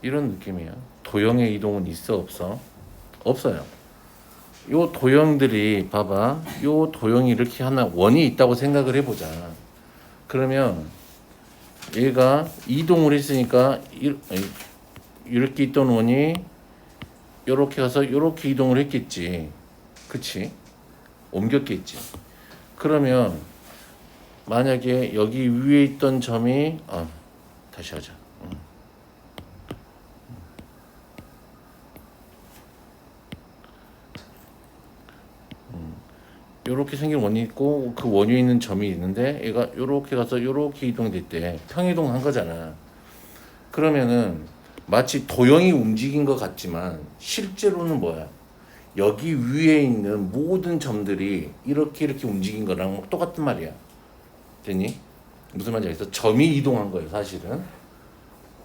이런 느낌이에요. 도형의 이동은 있어 없어? 없어요. 요 도형들이 봐봐. 요 도형이 이렇게 하나 원이 있다고 생각을 해보자. 그러면 얘가 이동을 했으니까 이렇게 있던 원이 이렇게 가서 이렇게 이동을 했겠지. 그치? 옮겼겠지. 그러면 만약에 여기 위에 있던 점이 다시 하자. 이렇게 생긴 원이 있고 그 원 위에 있는 점이 있는데 얘가 이렇게 가서 이렇게 이동됐대. 평이동한 거잖아. 그러면은 마치 도형이 움직인 것 같지만 실제로는 뭐야? 여기 위에 있는 모든 점들이 이렇게 움직인 거랑 똑같은 말이야. 됐니? 무슨 말인지 알겠어? 점이 이동한 거예요, 사실은.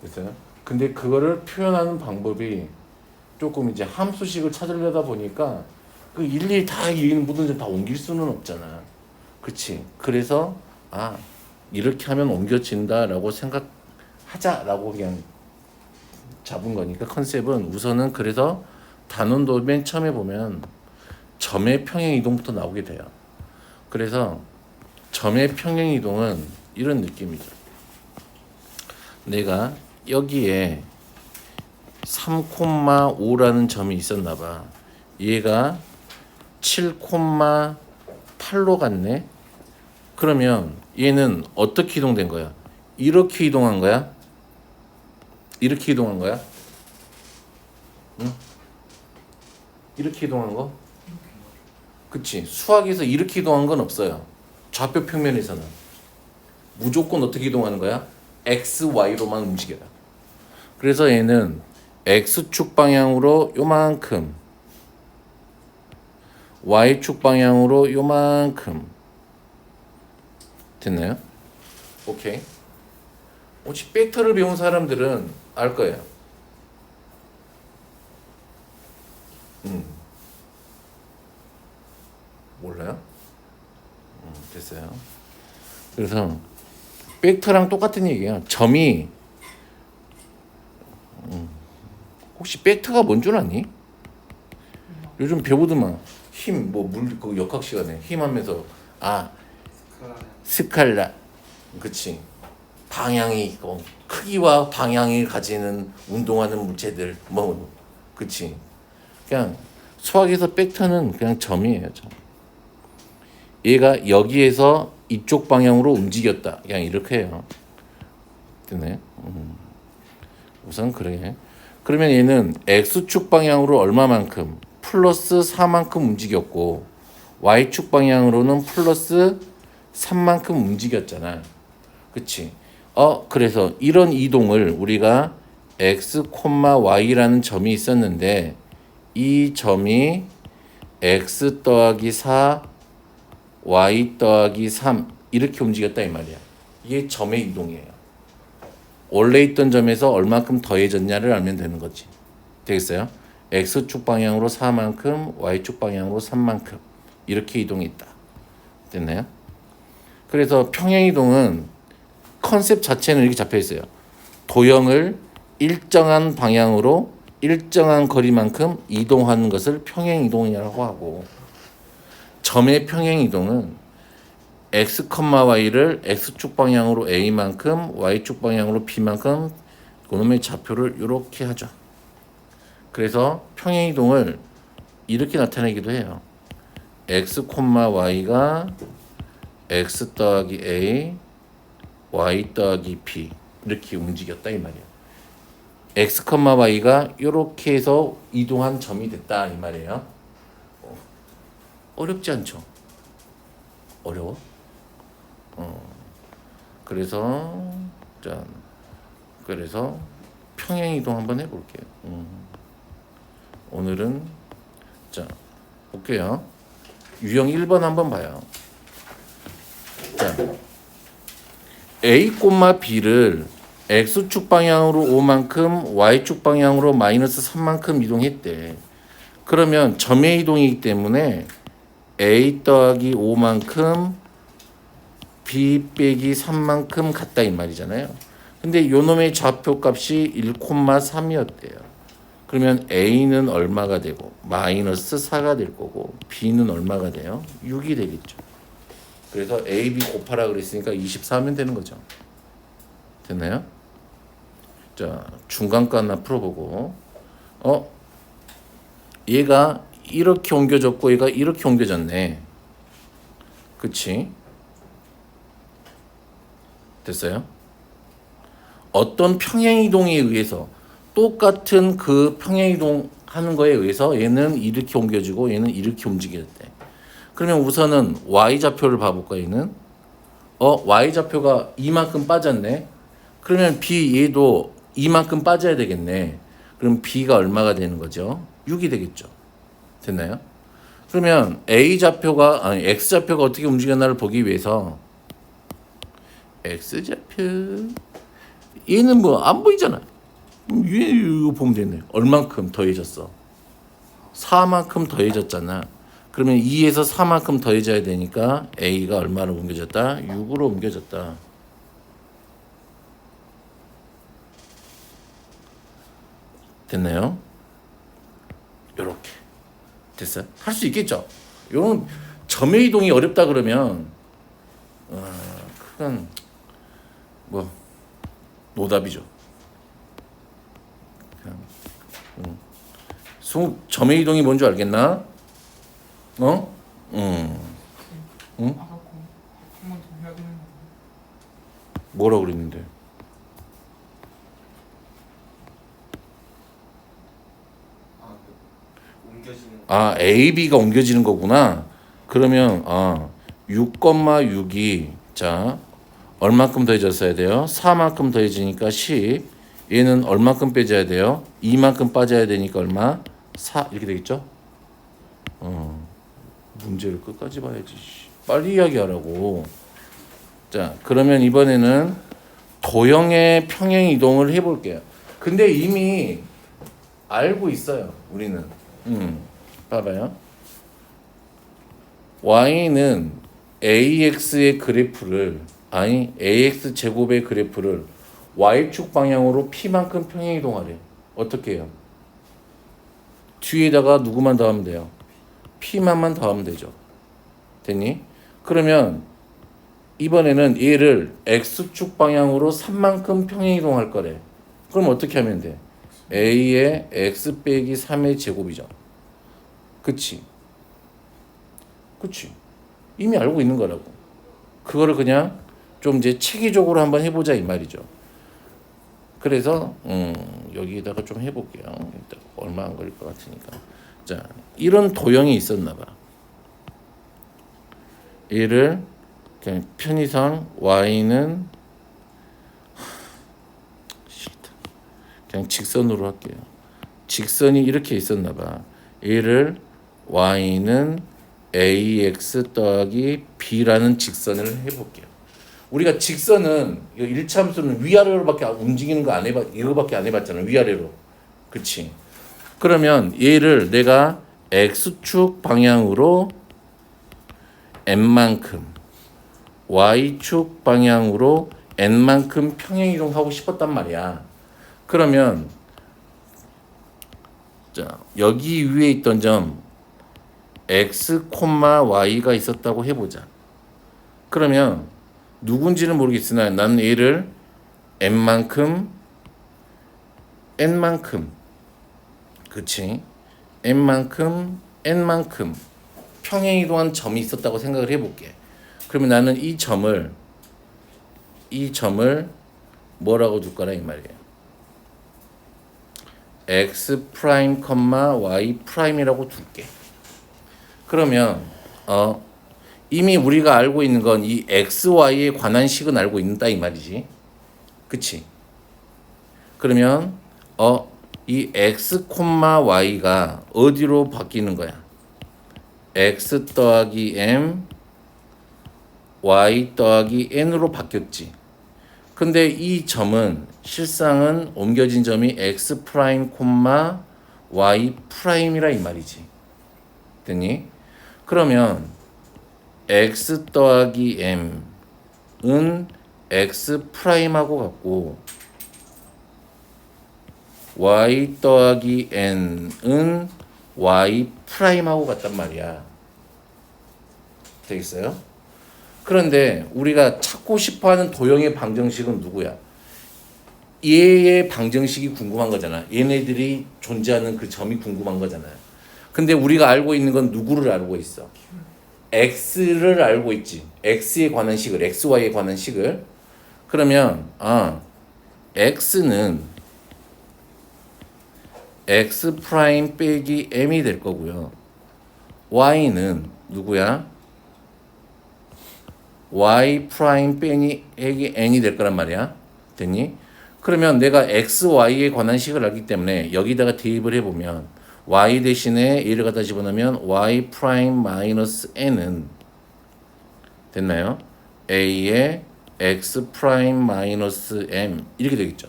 그래서 근데 그거를 표현하는 방법이 조금 이제 함수식을 찾으려다 보니까 그 일일이 다 여기는 모든 점 다 옮길 수는 없잖아. 그렇지? 그래서 이렇게 하면 옮겨진다라고 생각하자라고 그냥 잡은 거니까 컨셉은 우선은 그래서 단원도 맨 처음에 보면 점의 평행 이동부터 나오게 돼요. 그래서 점의 평행 이동은 이런 느낌이죠. 내가 여기에 3,5라는 점이 있었나 봐. 얘가 7,8로 갔네. 그러면 얘는 어떻게 이동된 거야? 이렇게 이동한 거야? 이렇게 이동한 거야? 응? 이렇게 이동한 거? 그치? 수학에서 이렇게 이동한 건 없어요. 좌표 평면에서는 무조건 어떻게 이동하는 거야? x, y로만 움직여라. 그래서 얘는 x축 방향으로 요만큼, y축 방향으로 요만큼. 됐나요? 오케이. 혹시 벡터를 배운 사람들은 알 거예요. 몰라요? 됐어요. 그래서 벡터랑 똑같은 얘기야. 점이 혹시 벡터가 뭔 줄 아니? 요즘 배우더만 힘, 그 역학 시간에 힘 하면서 스칼라. 그치. 방향이 있고 크기와 방향이 가지는 운동하는 물체들 그치. 그냥 수학에서 벡터는 그냥 점이에요. 점. 얘가 여기에서 이쪽 방향으로 움직였다. 그냥 이렇게 해요. 됐네. 우선 그래. 그러면 얘는 x축 방향으로 얼마만큼? 플러스 4만큼 움직였고 y축 방향으로는 플러스 3만큼 움직였잖아. 그치? 그래서 이런 이동을 우리가 x, y라는 점이 있었는데 이 점이 x 더하기 4, y 더하기 3 이렇게 움직였다 이 말이야. 이게 점의 이동이에요. 원래 있던 점에서 얼마큼 더해졌냐를 알면 되는 거지. 되겠어요? x축 방향으로 4만큼, y축 방향으로 3만큼 이렇게 이동했다. 됐나요? 그래서 평행이동은 컨셉 자체는 이렇게 잡혀 있어요. 도형을 일정한 방향으로 일정한 거리만큼 이동하는 것을 평행이동이라고 하고 점의 평행이동은 x, y를 x축 방향으로 a만큼 y축 방향으로 b만큼 그놈의 좌표를 이렇게 하죠. 그래서 평행이동을 이렇게 나타내기도 해요. x, y가 x 더하기 a, y 더하기 b 이렇게 움직였다 이 말이에요. x, y가 이렇게 해서 이동한 점이 됐다 이 말이에요. 어렵지 않죠? 어려워? 그래서 평행 이동 한번 해볼게요. 오늘은 볼게요. 유형 1번 한번 봐요. A, B를 X축 방향으로 5만큼 Y축 방향으로 마이너스 3만큼 이동했대. 그러면 점의 이동이기 때문에 A 더하기 5만큼 B 빼기 3만큼 같다 이 말이잖아요. 근데 요 놈의 좌표값이 1,3이었대요. 그러면 A는 얼마가 되고 마이너스 4가 될 거고 B는 얼마가 돼요? 6이 되겠죠. 그래서 A, B 곱하라 그랬으니까 24면 되는 거죠. 됐나요? 자, 중간가 하나 풀어보고 얘가 이렇게 옮겨졌고 얘가 이렇게 옮겨졌네. 그치? 됐어요? 어떤 평행이동에 의해서 똑같은 그 평행이동 하는 거에 의해서 얘는 이렇게 옮겨지고 얘는 이렇게 움직였대. 그러면 우선은 y좌표를 봐볼까 얘는? y좌표가 이만큼 빠졌네. 그러면 b 얘도 이만큼 빠져야 되겠네. 그럼 b가 얼마가 되는 거죠? 6이 되겠죠. 됐나요? 그러면 x좌표가 어떻게 움직였나를 보기 위해서 x좌표 얘는 뭐 안 보이잖아. 이거 보면 되네. 얼만큼 더해졌어? 4만큼 더해졌잖아. 그러면 2에서 4만큼 더해져야 되니까 A가 얼마로 옮겨졌다? 6으로 옮겨졌다. 됐나요? 요렇게 됐어요? 할 수 있겠죠? 요런 점의 이동이 어렵다 그러면 그건 뭐 노답이죠. 점의 이동이 뭔지 알겠나? 응? 아까 한번 더 해야 되는 거. 뭐라 그랬는데? A, B가 옮겨지는 거구나. 그러면 6,6이 자 얼마큼 더해졌어야 돼요? 4만큼 더해지니까 10. 얘는 얼마큼 빼줘야 돼요? 2만큼 빠져야 되니까 얼마? 4 이렇게 되겠죠? 문제를 끝까지 봐야지. 빨리 이야기하라고. 자, 그러면 이번에는 도형의 평행 이동을 해볼게요. 근데 이미 알고 있어요. 우리는. 봐봐요. y는 ax의 그래프를 ax 제곱의 그래프를 y축 방향으로 p만큼 평행 이동하래. 어떻게 해요? 뒤에다가 누구만 더하면 돼요? p만만 더하면 되죠. 됐니? 그러면 이번에는 얘를 x축 방향으로 3만큼 평행 이동할 거래. 그럼 어떻게 하면 돼? a의 x 빼기 3의 제곱이죠. 그치? 이미 알고 있는 거라고. 그거를 그냥 좀 이제 체계적으로 한번 해보자 이 말이죠. 그래서 여기다가 좀 해볼게요. 얼마 안 걸릴 것 같으니까. 자, 이런 도형이 있었나 봐. 얘를 그냥 편의상 y는 싫다. 그냥 직선으로 할게요. 직선이 이렇게 있었나 봐. 얘를 y는 ax 더하기 b라는 직선을 해볼게요. 우리가 직선은 일차함수는 위아래로밖에 움직이는 거 안 해봐, 이거밖에 안 해봤잖아. 위아래로. 그치? 그러면 얘를 내가 x축 방향으로 n만큼, y축 방향으로 n만큼 평행 이동하고 싶었단 말이야. 그러면 자, 여기 위에 있던 점 x, y가 있었다고 해보자. 그러면 누군지는 모르겠으나 나는 얘를 n만큼 그치? n만큼 평행 이동한 점이 있었다고 생각을 해볼게. 그러면 나는 이 점을 뭐라고 둘 거라 이 말이에요. x 프라임, y 프라임이라고 둘게. 그러면 이미 우리가 알고 있는 건 이 x, y에 관한 식은 알고 있다 이 말이지. 그치? 그러면 이 x, y가 어디로 바뀌는 거야? x 더하기 m, y 더하기 n으로 바뀌었지. 근데 이 점은 실상은 옮겨진 점이 x 프라임, y 프라임이라 이 말이지. 됐니? 그러면 x 더하기 m은 x 프라임하고 같고 y 더하기 n은 y 프라임하고 같단 말이야. 되겠어요? 그런데 우리가 찾고 싶어하는 도형의 방정식은 누구야? 얘의 방정식이 궁금한 거잖아. 얘네들이 존재하는 그 점이 궁금한 거잖아. 근데 우리가 알고 있는 건 누구를 알고 있어? x를 알고 있지. x에 관한 식을, xy에 관한 식을. 그러면 x는 x 프라임 빼기 m이 될 거고요. y는 누구야? y 프라임 빼기 n이 될 거란 말이야. 됐니? 그러면 내가 x, y에 관한 식을 알기 때문에 여기다가 대입을 해보면 y 대신에 얘를 갖다 집어넣으면 y 프라임 마이너스 n은 됐나요? a의 x 프라임 마이너스 m 이렇게 되겠죠.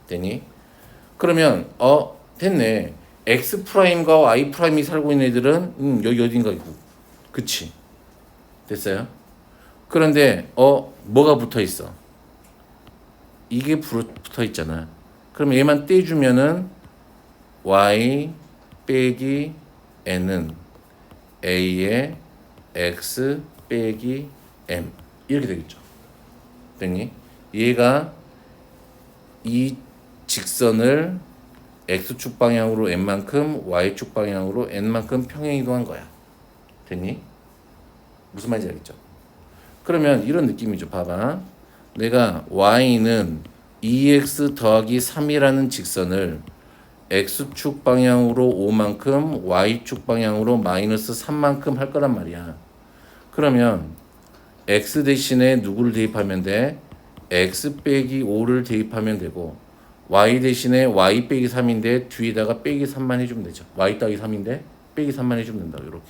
됐니? 그러면 됐네. x 프라임과 y 프라임이 살고 있는 애들은 여기 어딘가 있고, 그치? 됐어요? 그런데 뭐가 붙어 있어? 이게 붙어 있잖아. 그럼 얘만 떼주면은 y 빼기 n은 a의 x 빼기 m 이렇게 되겠죠. 됐니? 얘가 이 직선을 x축 방향으로 n만큼 y축 방향으로 n만큼 평행이동한 거야. 됐니? 무슨 말인지 알겠죠? 그러면 이런 느낌이죠. 봐봐. 내가 y는 2x 더하기 3이라는 직선을 x축 방향으로 5만큼 y축 방향으로 마이너스 3만큼 할 거란 말이야. 그러면 x 대신에 누구를 대입하면 돼? x 빼기 5를 대입하면 되고 y 대신에 y 빼기 3인데 뒤에다가 빼기 3만 해주면 되죠. y 더하기 3인데 빼기 3만 해주면 된다. 이렇게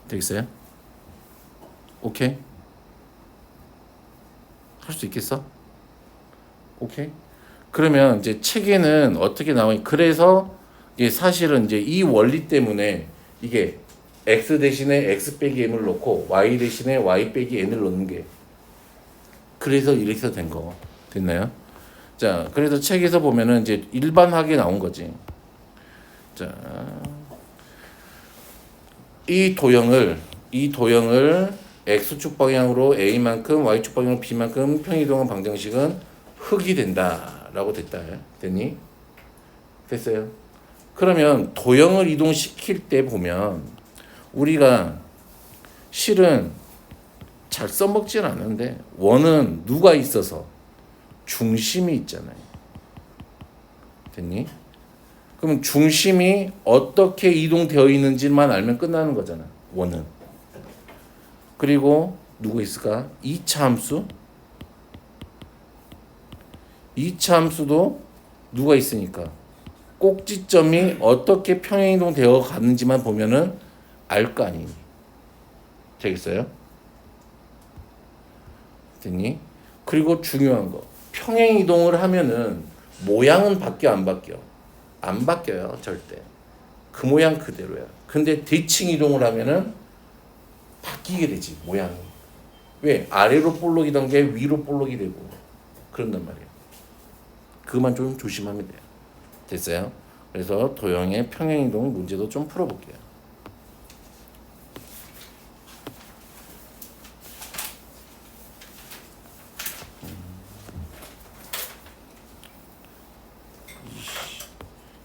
되겠어요? 오케이? 할 수 있겠어? 오케이? 그러면 이제 책에는 어떻게 나오니? 그래서 이게 사실은 이제 이 원리 때문에 이게 x 대신에 x 빼기 m을 넣고 y 대신에 y 빼기 n을 넣는 게 그래서 이렇게 된 거. 됐나요? 자, 그래서 책에서 보면은 이제 일반하게 나온 거지. 자, 이 도형을 x축 방향으로 a만큼 y축 방향으로 b만큼 평이동한 방정식은 흙이 된다라고 됐다. 됐니? 됐어요? 그러면 도형을 이동시킬 때 보면 우리가 실은 잘 써먹진 않은데 원은 누가 있어서 중심이 있잖아요. 됐니? 그럼 중심이 어떻게 이동되어 있는지만 알면 끝나는 거잖아. 원은. 그리고 누구 있을까? 2차 함수. 2차 함수도 누가 있으니까 꼭지점이 어떻게 평행이동되어 가는지만 보면은 알 거 아니니. 되겠어요? 됐니? 그리고 중요한 거. 평행이동을 하면은 모양은 바뀌어 안 바뀌어? 안 바뀌어요. 절대. 그 모양 그대로야. 근데 대칭 이동을 하면은 바뀌게 되지. 모양이. 왜? 아래로 볼록이던 게 위로 볼록이 되고 그런단 말이에요. 그것만 좀 조심하면 돼요. 됐어요? 그래서 도형의 평행이동 문제도 좀 풀어볼게요.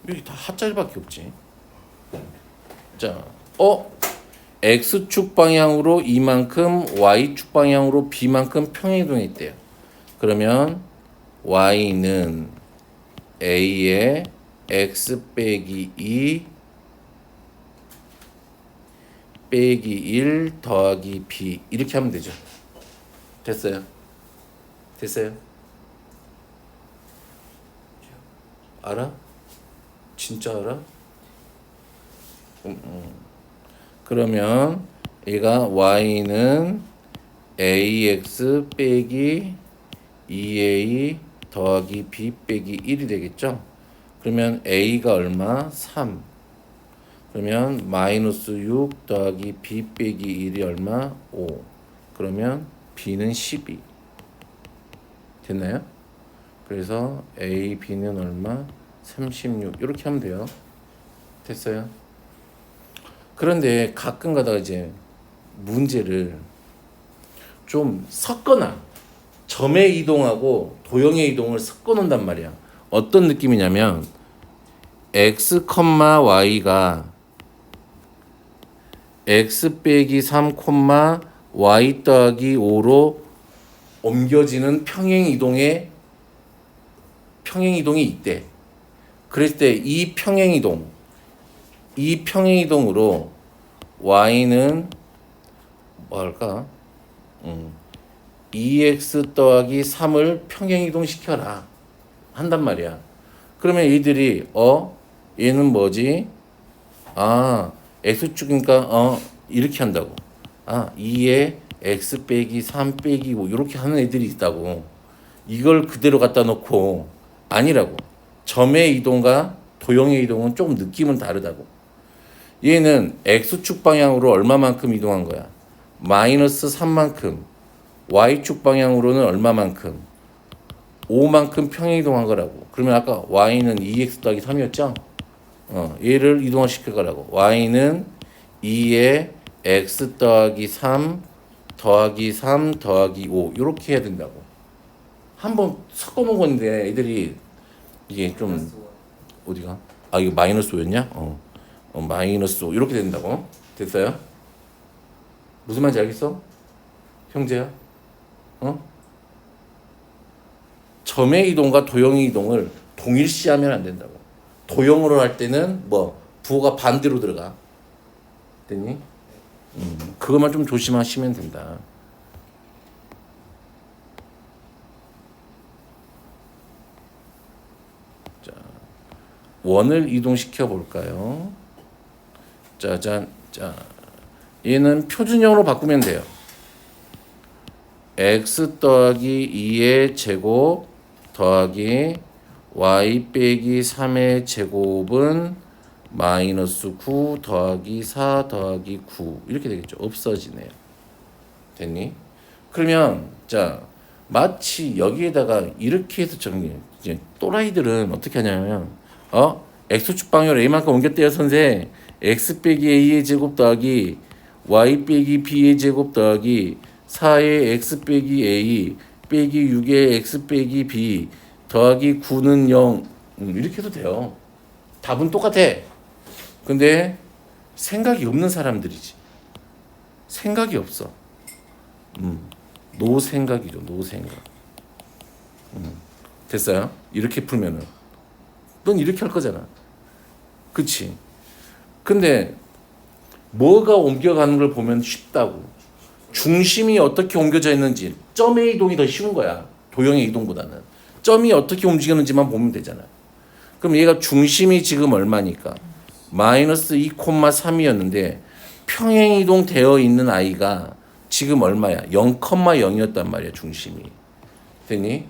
여기 다 하짜리밖에 없지. 자, x축 방향으로 이만큼 y축 방향으로 b만큼 평행이동했대요. 그러면 y는 a의 x 빼기 2 빼기 1 더하기 b 이렇게 하면 되죠. 됐어요? 됐어요? 알아? 진짜 알아? 그러면 얘가 y는 ax 빼기 2a 더하기 b 빼기 1이 되겠죠? 그러면 a가 얼마? 3. 그러면 마이너스 6 더하기 b 빼기 1이 얼마? 5. 그러면 b는 12. 됐나요? 그래서 a, b는 얼마? 36 이렇게 하면 돼요. 됐어요? 그런데 가끔 가다가 이제 문제를 좀 섞거나 점의 이동하고 도형의 이동을 섞어 놓는단 말이야. 어떤 느낌이냐면 x, y가 x 빼기 3, y 더하기 5로 옮겨지는 평행 이동이 있대. 그랬을 때 이 평행 이동으로 y는 뭐 할까? 2x 더하기 3을 평행 이동시켜라 한단 말이야. 그러면 얘들이 얘는 뭐지? x축이니까 이렇게 한다고. 2에 x 빼기 3 빼기 5 이렇게 하는 애들이 있다고. 이걸 그대로 갖다 놓고 아니라고. 점의 이동과 도형의 이동은 좀 느낌은 다르다고. 얘는 x축 방향으로 얼마만큼 이동한 거야? 마이너스 3만큼. y축 방향으로는 얼마만큼? 5만큼 평행 이동한 거라고. 그러면 아까 y는 2x 더하기 3이었죠? 얘를 이동시켜 가라고. y는 2에 x 더하기 3 더하기 3 더하기 5 이렇게 해야 된다고. 한번 섞어놓은 건데 애들이 이게 좀 어디가? 이거 마이너스 5였냐? 마이너스 5 이렇게 된다고. 됐어요? 무슨 말인지 알겠어? 형제야? 점의 이동과 도형의 이동을 동일시하면 안 된다고. 도형으로 할 때는 부호가 반대로 들어가. 됐니? 그것만 좀 조심하시면 된다. 자, 원을 이동시켜 볼까요? 짜잔. 자, 얘는 표준형으로 바꾸면 돼요. x 더하기 2의 제곱 더하기 y 빼기 3의 제곱은 마이너스 9 더하기 4 더하기 9 이렇게 되겠죠. 없어지네요. 됐니? 그러면 자 마치 여기에다가 이렇게 해서 정리. 이제 또라이들은 어떻게 하냐면 x축 방향으로 a만큼 옮겼대요 선생. x 빼기 a의 제곱 더하기 y 빼기 b의 제곱 더하기 4의 x 빼기 a 빼기 6의 x 빼기 b 더하기 9는 0 이렇게 해도 돼요. 답은 똑같아. 근데 생각이 없는 사람들이지. 생각이 없어. 노생각이죠. 노생각. 됐어요? 이렇게 풀면은 넌 이렇게 할 거잖아. 그치? 근데 뭐가 옮겨가는 걸 보면 쉽다고. 중심이 어떻게 옮겨져 있는지 점의 이동이 더 쉬운 거야. 도형의 이동보다는. 점이 어떻게 움직이는지만 보면 되잖아. 그럼 얘가 중심이 지금 얼마니까? 마이너스 2,3이었는데 평행 이동 되어 있는 아이가 지금 얼마야? 0,0이었단 말이야. 중심이. 됐니?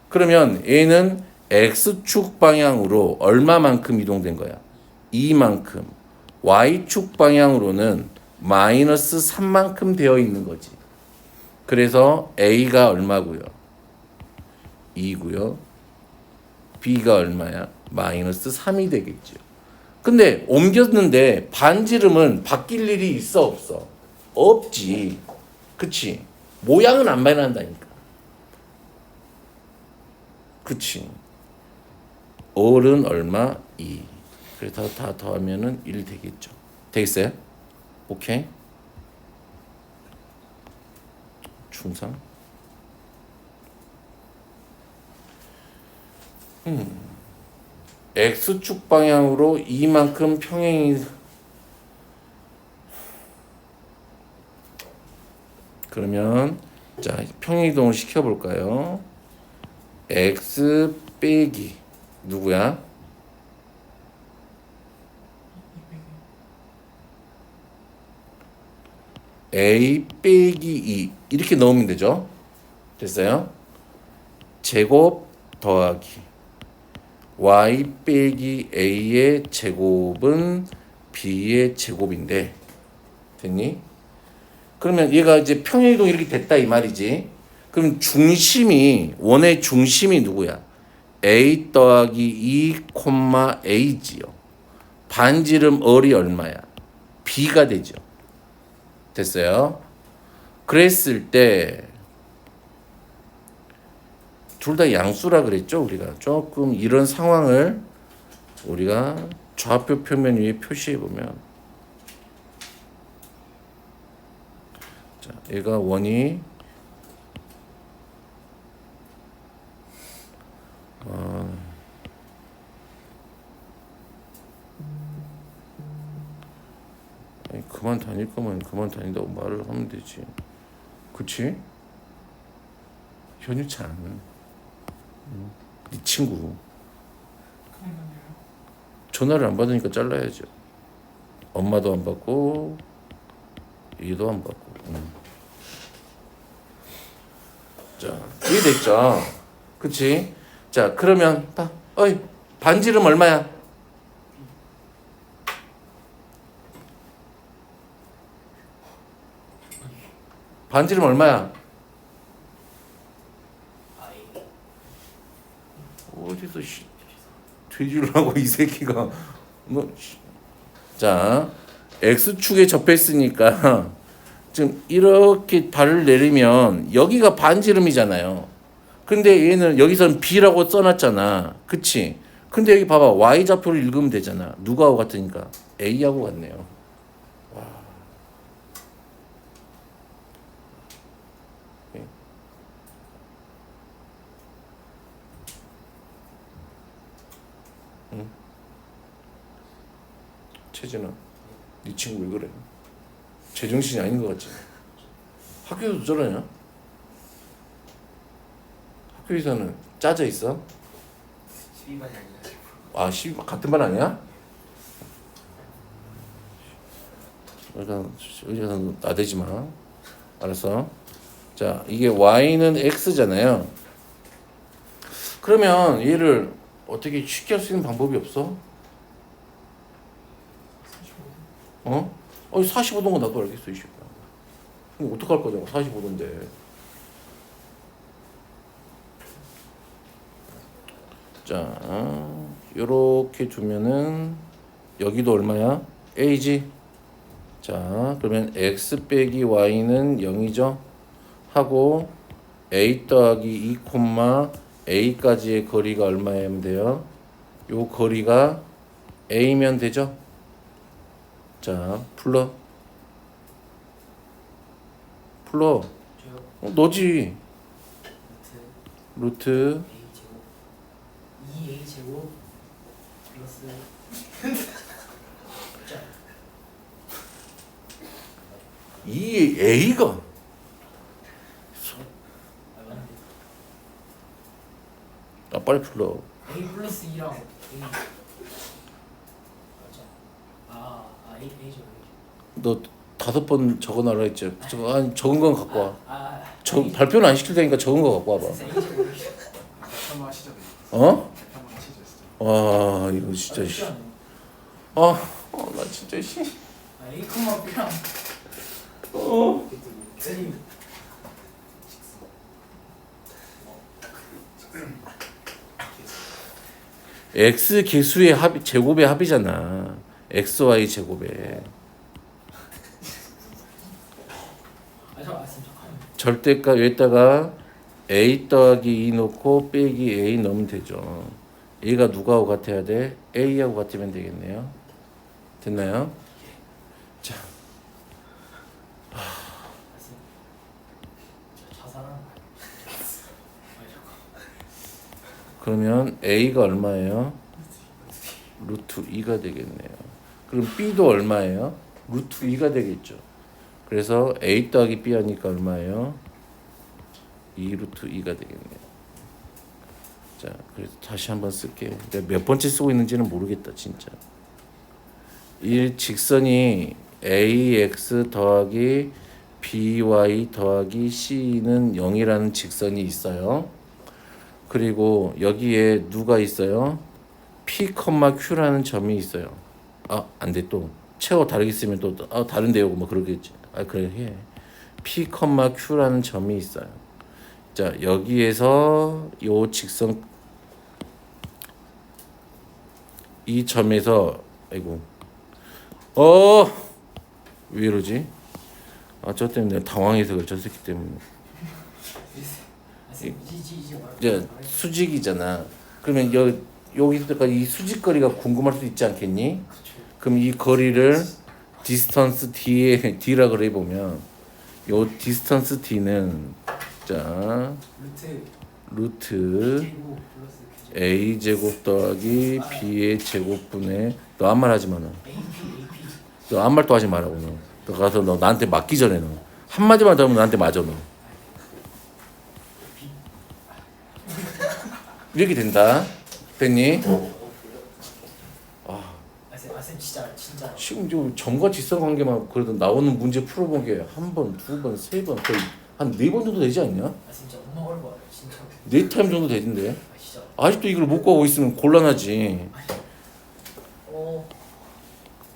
그러면 얘는 x축 방향으로 얼마만큼 이동된 거야? 2만큼. y축 방향으로는 마이너스 3만큼 되어 있는 거지. 그래서 a가 얼마고요? 2고요. b가 얼마야? 마이너스 3이 되겠죠. 근데 옮겼는데 반지름은 바뀔 일이 있어 없어? 없지. 그치? 모양은 안 변한다니까. 그치? 얼은 얼마? 2. 그래서 다 더하면은 1 되겠죠. 되겠어요? 오케이? 충성. x축 방향으로 이만큼 평행이 그러면 자 평행 이동을 시켜 볼까요? x 빼기 누구야? a 빼기 2 이렇게 넣으면 되죠. 됐어요? 제곱 더하기 y 빼기 a의 제곱은 b의 제곱인데 됐니? 그러면 얘가 이제 평행이동 이렇게 됐다 이 말이지. 그럼 중심이 원의 중심이 누구야? a 더하기 2 콤마 a지요. 반지름 얼이 얼마야? b가 되죠. 됐어요? 그랬을 때 둘 다 양수라 그랬죠. 우리가 조금 이런 상황을 우리가 좌표 표면 위에 표시해 보면, 자, 얘가 원이 아니, 그만 다닐 거면 그만 다닌다고 말을 하면 되지. 그치? 현유찬 네 친구 그러면요. 전화를 안 받으니까 잘라야죠. 엄마도 안 받고 얘도 안 받고. 자, 이해됐죠? 그치? 자, 그러면 봐. 어이, 반지름 얼마야? 반지름 얼마야? 어디서 뒤질을 하고 이 새끼가 뭐. 자, x축에 접했으니까 지금 이렇게 발을 내리면 여기가 반지름이잖아요. 근데 얘는 여기서는 b라고 써놨잖아. 그치? 근데 여기 봐봐. y좌표를 읽으면 되잖아. 누구하고 같으니까? a하고 같네요. 와. 응? 채진아, 네 친구 왜 그래? 제정신이 아닌 것 같지? 학교에도 저러냐? 학교에서는 짜져 있어? 12반이 아니라 아, 같은 반 아니야? 여기가 나대지 마. 알았어? 자, 이게 y는 x잖아요. 그러면 얘를 어떻게 쉽게 할 수 있는 방법이 없어? 45도. 45도인 거 나도 알겠어, 이 새끼야. 그럼 어떡할 거냐고, 45도인데. 자, 요렇게 두면은 여기도 얼마야? a지? 자, 그러면 x 빼기 y는 0이죠? 하고 a 더하기 2 콤마 a까지의 거리가 얼마면 돼요? 요 거리가 a면 되죠? 자, 풀러. 저요 너지. 루트 a 제곱 플러스 이 a가 맞는데 빨리 풀러. a 플러스 2랑 a 맞죠? a 제곱 너 5번 적어놔라 했지. 아니, 적은 건 갖고 와. 발표는 안 시킬 테니까 적은 거 갖고 와봐. a 제곱 한번 하시죠. 어? 한번 하시죠. 진짜. 와, 이거 진짜 씨. 나 진짜 씨. a 콤마 b랑 쌤 x 개수의 제곱의 합이잖아. xy 제곱에. 잠깐만요. 절대값 여기다가 a 더하기 2 넣고 빼기 a 넣으면 되죠. 얘가 누구하고 같아야 돼? a하고 같으면 되겠네요. 됐나요? 자, 자살하는 거 그러면 a가 얼마예요? 루트 2가 되겠네요. 그럼 b도 얼마예요? 루트 2가 되겠죠. 그래서 a 더하기 b 하니까 얼마예요? 2 루트 2가 되겠네요. 자, 그래서 다시 한번 쓸게요. 내가 몇 번째 쓰고 있는지는 모르겠다, 진짜. 이 직선이 ax 더하기 by 더하기 c는 0이라는 직선이 있어요. 그리고 여기에 누가 있어요? p, q라는 점이 있어요. 안 돼, 또 채워 다르게 쓰면 또 다른데요, 뭐 그러겠지. 그래 해. p, q라는 점이 있어요. 자, 여기에서 요 직선 이 점에서 아이고 왜 이러지? 저 때문에 내가 당황해서 그래. 저 새끼 때문에. 아, 쌤, 이제 이제 수직이잖아. 그러면 여기서까지 이 수직거리가 궁금할 수 있지 않겠니? 그럼 이 거리를 디스턴스 d라 그래 보면 요 디스턴스 d는 자 루트 제곱 플러스 a 제곱 더하기 b의 제곱분의 너 아무 말 하지 마 너. AP 너 아무 말도 하지 말라고 너. 너 가서 너 나한테 맞기 전에 너 한마디만 더 하면 나한테 맞아 너. 이렇게 된다. 됐니? 쌤 진짜 지금 좀 점과 직선 관계만 그래도 나오는 문제 풀어본 게 한 번, 두 번, 세 번, 거의 한 네 번 정도 되지 않냐? 진짜 엄마 걸고 와요 진짜. 네 타임 정도 되던데. 진짜 아직도 이걸 못 구하고 있으면 곤란하지.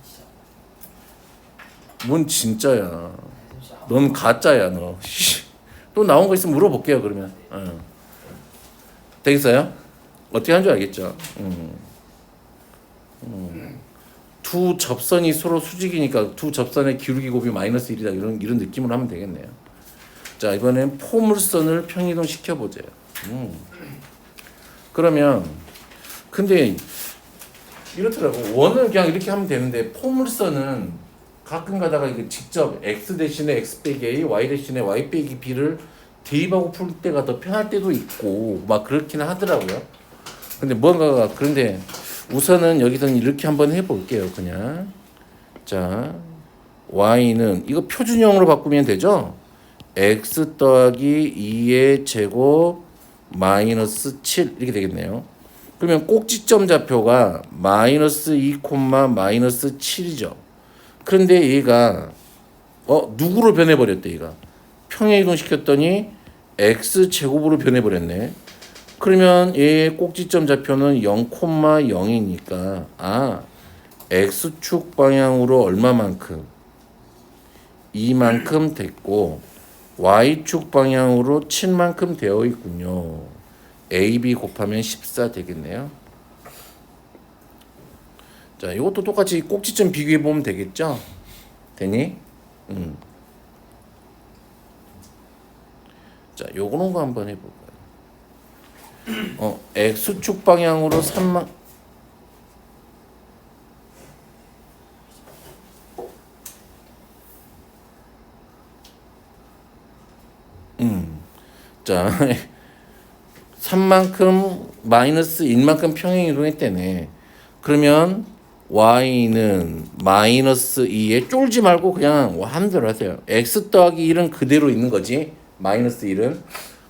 진짜 뭔 진짜야. 진짜 넌 가짜야 너. 또 나온 거 있으면 물어볼게요 그러면. 되겠어요? 어떻게 하는 줄 알겠죠? 두 접선이 서로 수직이니까 두 접선의 기울기 곱이 마이너스 1이다 이런 느낌으로 하면 되겠네요. 자 이번엔 포물선을 평이동 시켜보세요. 그러면 근데 이렇더라고. 원은 그냥 이렇게 하면 되는데 포물선은 가끔 가다가 이게 직접 x 대신에 x 빼기 a, y 대신에 y 빼기 b를 대입하고 풀 때가 더 편할 때도 있고 막 그렇긴 하더라고요. 근데 뭔가가 그런데 우선은 여기서는 이렇게 한번 해볼게요. 그냥 자 y는 이거 표준형으로 바꾸면 되죠. x 더하기 2의 제곱 마이너스 7 이렇게 되겠네요. 그러면 꼭지점 좌표가 마이너스 2, 마이너스 7이죠. 그런데 얘가 누구로 변해버렸대. 얘가 평행이동 시켰더니 x 제곱으로 변해버렸네. 그러면 얘의 꼭지점 좌표는 0,0이니까 x축 방향으로 얼마만큼? 이만큼 됐고 y축 방향으로 7만큼 되어 있군요. AB 곱하면 14 되겠네요. 자, 이것도 똑같이 꼭지점 비교해 보면 되겠죠? 되니? 자, 요거는 거 한번 해볼까요? x축 방향으로 3만 자 3만큼 마이너스 1만큼 평행 이동했대네. 그러면 y는 마이너스 2에 쫄지 말고 그냥 하는 대로 하세요. x 더하기 1은 그대로 있는 거지. 마이너스 1은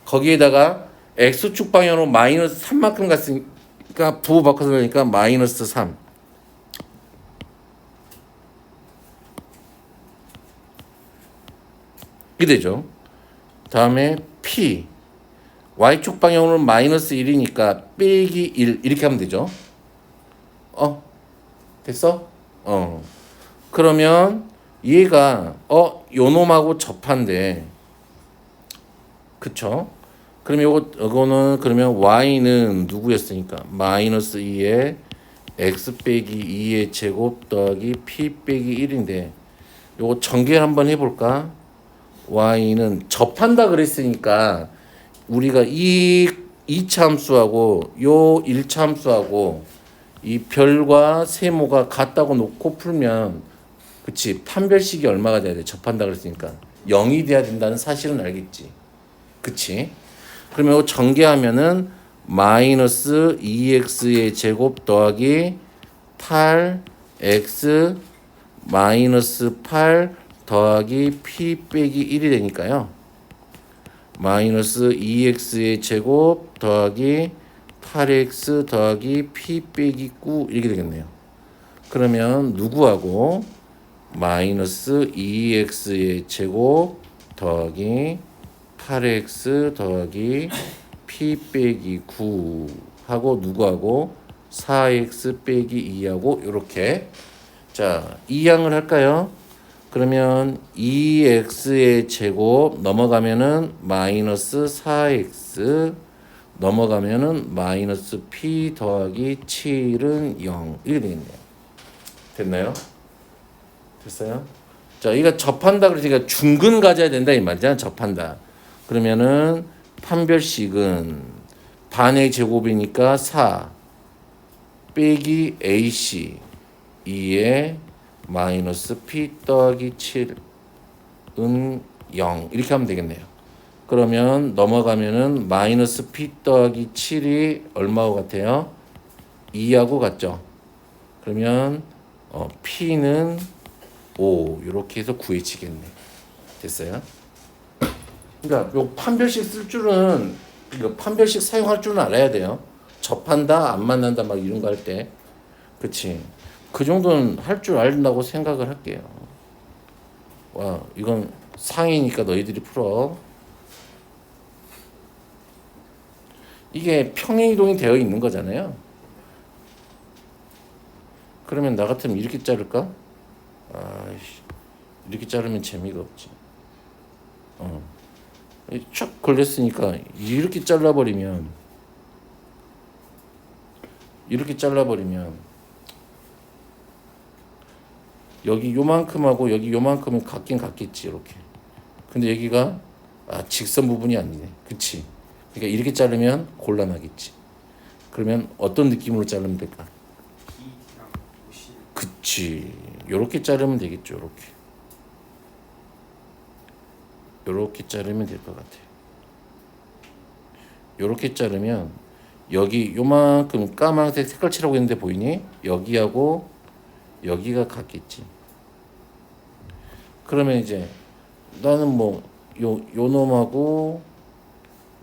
거기에다가 x축 방향으로 마이너스 3만큼 갔으니까 부호 바꿔서 그러니까 마이너스 3 이게 되죠. 다음에 p y축 방향으로 마이너스 1이니까 빼기 1 이렇게 하면 되죠. 됐어? 그러면 얘가 요놈하고 접한데 그쵸? 그럼 요거는 그러면 y는 누구였으니까 마이너스 2에 x 빼기 2의 제곱 더하기 p 빼기 1인데 요거 전개를 한번 해볼까? y는 접한다 그랬으니까 우리가 이 2차 함수하고 요 1차 함수하고 이 별과 세모가 같다고 놓고 풀면 그치 판별식이 얼마가 돼야 돼? 접한다 그랬으니까 0이 돼야 된다는 사실은 알겠지. 그치? 그러면 이거 전개하면은 마이너스 2x의 제곱 더하기 8x 마이너스 8 더하기 p 빼기 1이 되니까요. 마이너스 2x의 제곱 더하기 8x 더하기 p 빼기 9 이렇게 되겠네요. 그러면 누구하고 마이너스 2x의 제곱 더하기 8x 더하기 p 빼기 9 하고 누구하고 4x 빼기 2하고 이렇게 자 2양을 할까요? 그러면 2x의 제곱 넘어가면은 마이너스 4x 넘어가면은 마이너스 p 더하기 7은 0 이렇게 되겠네요. 됐나요? 됐어요? 자, 이거 접한다 그러니까 중근 가져야 된다 이 말이잖아. 접한다. 그러면은 판별식은 반의 제곱이니까 4 빼기 AC 2에 마이너스 p 더하기 7은 0 이렇게 하면 되겠네요. 그러면 넘어가면은 마이너스 p 더하기 7이 얼마하고 같아요? 2하고 같죠? 그러면 p는 5 이렇게 해서 구해지겠네. 됐어요? 그러니까 요 판별식 쓸 줄은 이거 판별식 사용할 줄은 알아야 돼요. 접한다, 안 만난다 막 이런 거 할 때, 그치? 그 정도는 할 줄 안다고 생각을 할게요. 와, 이건 상이니까 너희들이 풀어. 이게 평행이동이 되어 있는 거잖아요. 그러면 나 같으면 이렇게 자를까? 아이씨, 이렇게 자르면 재미가 없지. 촥 걸렸으니까 이렇게 잘라버리면 여기 요만큼하고 여기 요만큼은 같긴 같겠지 이렇게. 근데 여기가 직선 부분이 아니네. 그치? 그러니까 이렇게 자르면 곤란하겠지. 그러면 어떤 느낌으로 자르면 될까? B랑 OC. 그치. 요렇게 자르면 되겠죠. 요렇게 자르면 될 것 같아요. 요렇게 자르면 여기 요만큼 까만색 색깔 칠하고 있는데 보이니? 여기하고 여기가 같겠지. 그러면 이제 나는 뭐 요 놈하고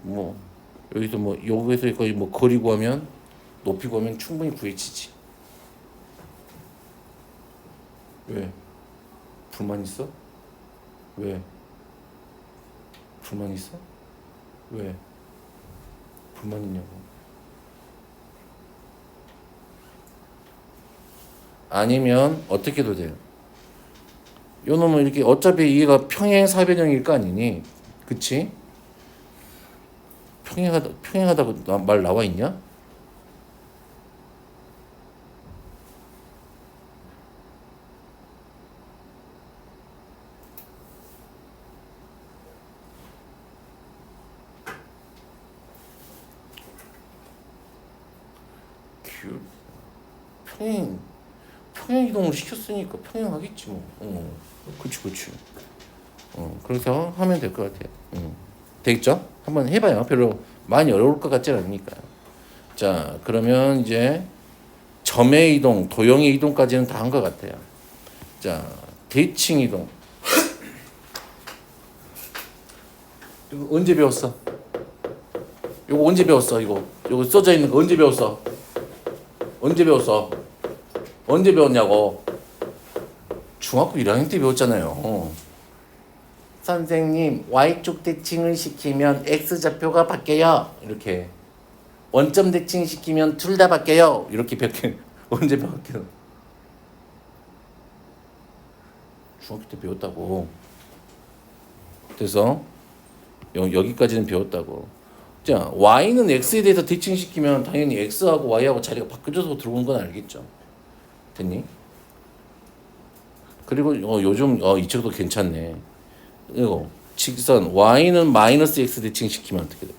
뭐 여기서 뭐 여기서 거의 뭐 거리 구하면 높이 구하면 충분히 구해지지. 왜? 불만 있어? 왜? 불만 있어? 왜? 불만 있냐고. 아니면 어떻게도 돼요. 요 놈은 이렇게 어차피 얘가 평행 사변형일 거 아니니? 그치? 평행하다고 말 나와 있냐? 평행 이동을 시켰으니까 평행하겠지 뭐. 그치. 그래서 하면 될 것 같아요. 되겠죠? 한번 해봐요. 별로 많이 어려울 것 같지 않으니까. 자, 그러면 이제 점의 이동, 도형의 이동까지는 다 한 것 같아요. 자, 대칭 이동. 이거 언제 배웠어? 이거 언제 배웠어? 이거 써져 있는 거 언제 배웠어? 언제 배웠냐고? 중학교 1학년 때 배웠잖아요. 선생님, y축 대칭을 시키면 x좌표가 바뀌어요. 이렇게. 원점 대칭 시키면 둘 다 바뀌어요. 이렇게 배웠게. 언제 배웠겨? 중학교 때 배웠다고. 그래서 여기까지는 배웠다고. 자, y는 x에 대해서 대칭시키면 당연히 x하고 y하고 자리가 바뀌어져서 들어오는 건 알겠죠? 됐니? 그리고 요즘 이 책도 괜찮네. 이거 직선 y는 마이너스 x 대칭시키면 어떻게 돼?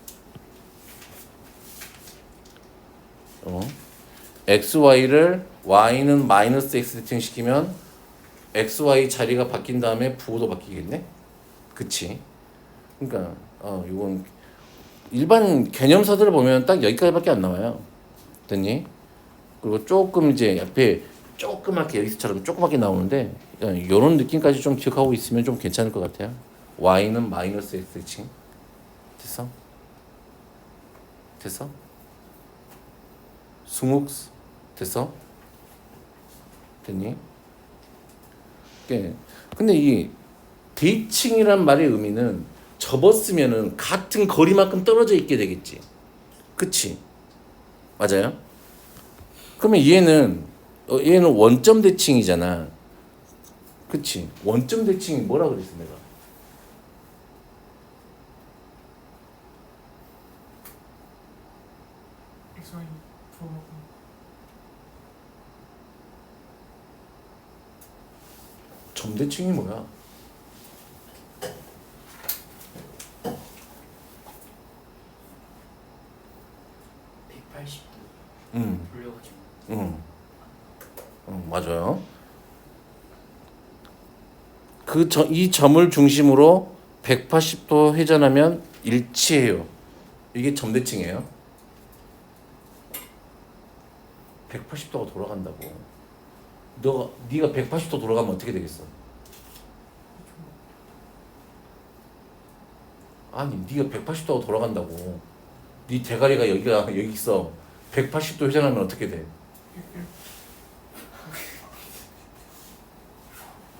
xy를 y는 마이너스 x 대칭시키면 xy 자리가 바뀐 다음에 부호도 바뀌겠네? 그치? 그러니까 이건 일반 개념서들을 보면 딱 여기까지밖에 안 나와요. 됐니? 그리고 조금 이제 옆에 조그맣게 여기서처럼 조그맣게 나오는데 이런 느낌까지 좀 기억하고 있으면 좀 괜찮을 것 같아요. y는 마이너스 x 대칭. 됐어? 스묵스 됐어? 됐니? 근데 이 대칭이란 말의 의미는 접었으면은 같은 거리만큼 떨어져 있게 되겠지. 그치? 맞아요? 그러면 얘는 원점 대칭이잖아. 그치? 원점 대칭이 뭐라 그랬어 내가? 점대칭이 뭐야? 180도 음, 돌려가지고 맞아요. 이 점을 중심으로 180도 회전하면 일치해요. 이게 점대칭이에요. 180도가 돌아간다고. 네가 180도 돌아가면 어떻게 되겠어? 아니, 네가 180도가 돌아간다고. 네 대가리가 여기 있어. 180도 회전하면 어떻게 돼?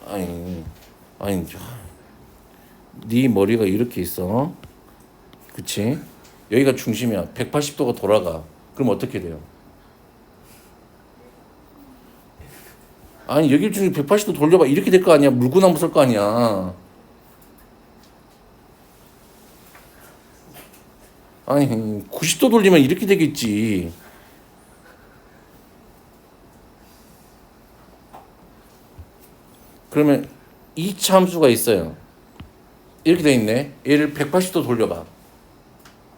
아니, 네 머리가 이렇게 있어. 그치? 여기가 중심이야. 180도가 돌아가. 그럼 어떻게 돼요? 아니, 여기 중에 180도 돌려봐. 이렇게 될 거 아니야. 물구나무 쓸 거 아니야. 아니, 90도 돌리면 이렇게 되겠지. 그러면 이차 함수가 있어요. 이렇게 돼 있네. 얘를 180도 돌려봐.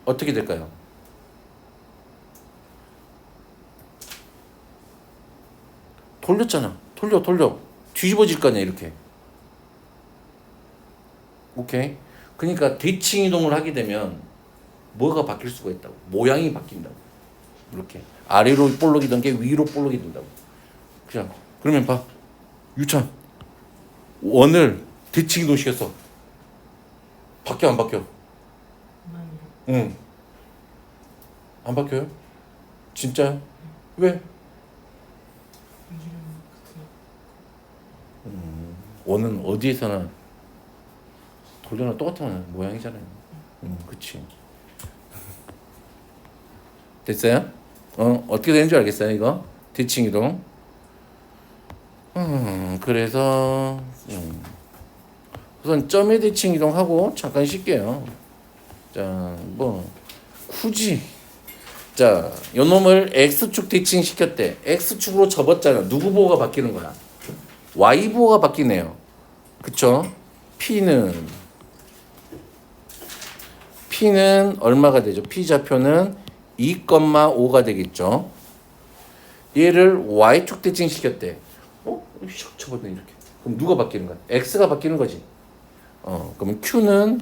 어떻게 될까요? 돌렸잖아. 돌려. 뒤집어질 거 아니야, 이렇게. 오케이. 그러니까 대칭 이동을 하게 되면 뭐가 바뀔 수가 있다고. 모양이 바뀐다고. 이렇게. 아래로 볼록이던 게 위로 볼록이 된다고. 그냥. 그러면 봐. 유찬. 원을 대칭 이동시켰어. 바뀌어, 안 바뀌어? 응. 안 바뀌어요? 진짜요? 왜? 원은 어디에서나 돌려놔 똑같은 모양이잖아요. 그치. 됐어요? 어떻게 되는 줄 알겠어요, 이거? 대칭 이동. 그래서 우선 점의 대칭 이동하고 잠깐 쉴게요. 자, 굳이 자, 요 놈을 x축 대칭 시켰대. x축으로 접었잖아. 누구 보호가 바뀌는 거야? y 보호가 바뀌네요. 그쵸? p는 얼마가 되죠? p 좌표는 2,5가 되겠죠. 얘를 y축 대칭 시켰대. 샥 쳐버리네 이렇게. 그럼 누가 바뀌는 거야? x가 바뀌는 거지. 그럼 q는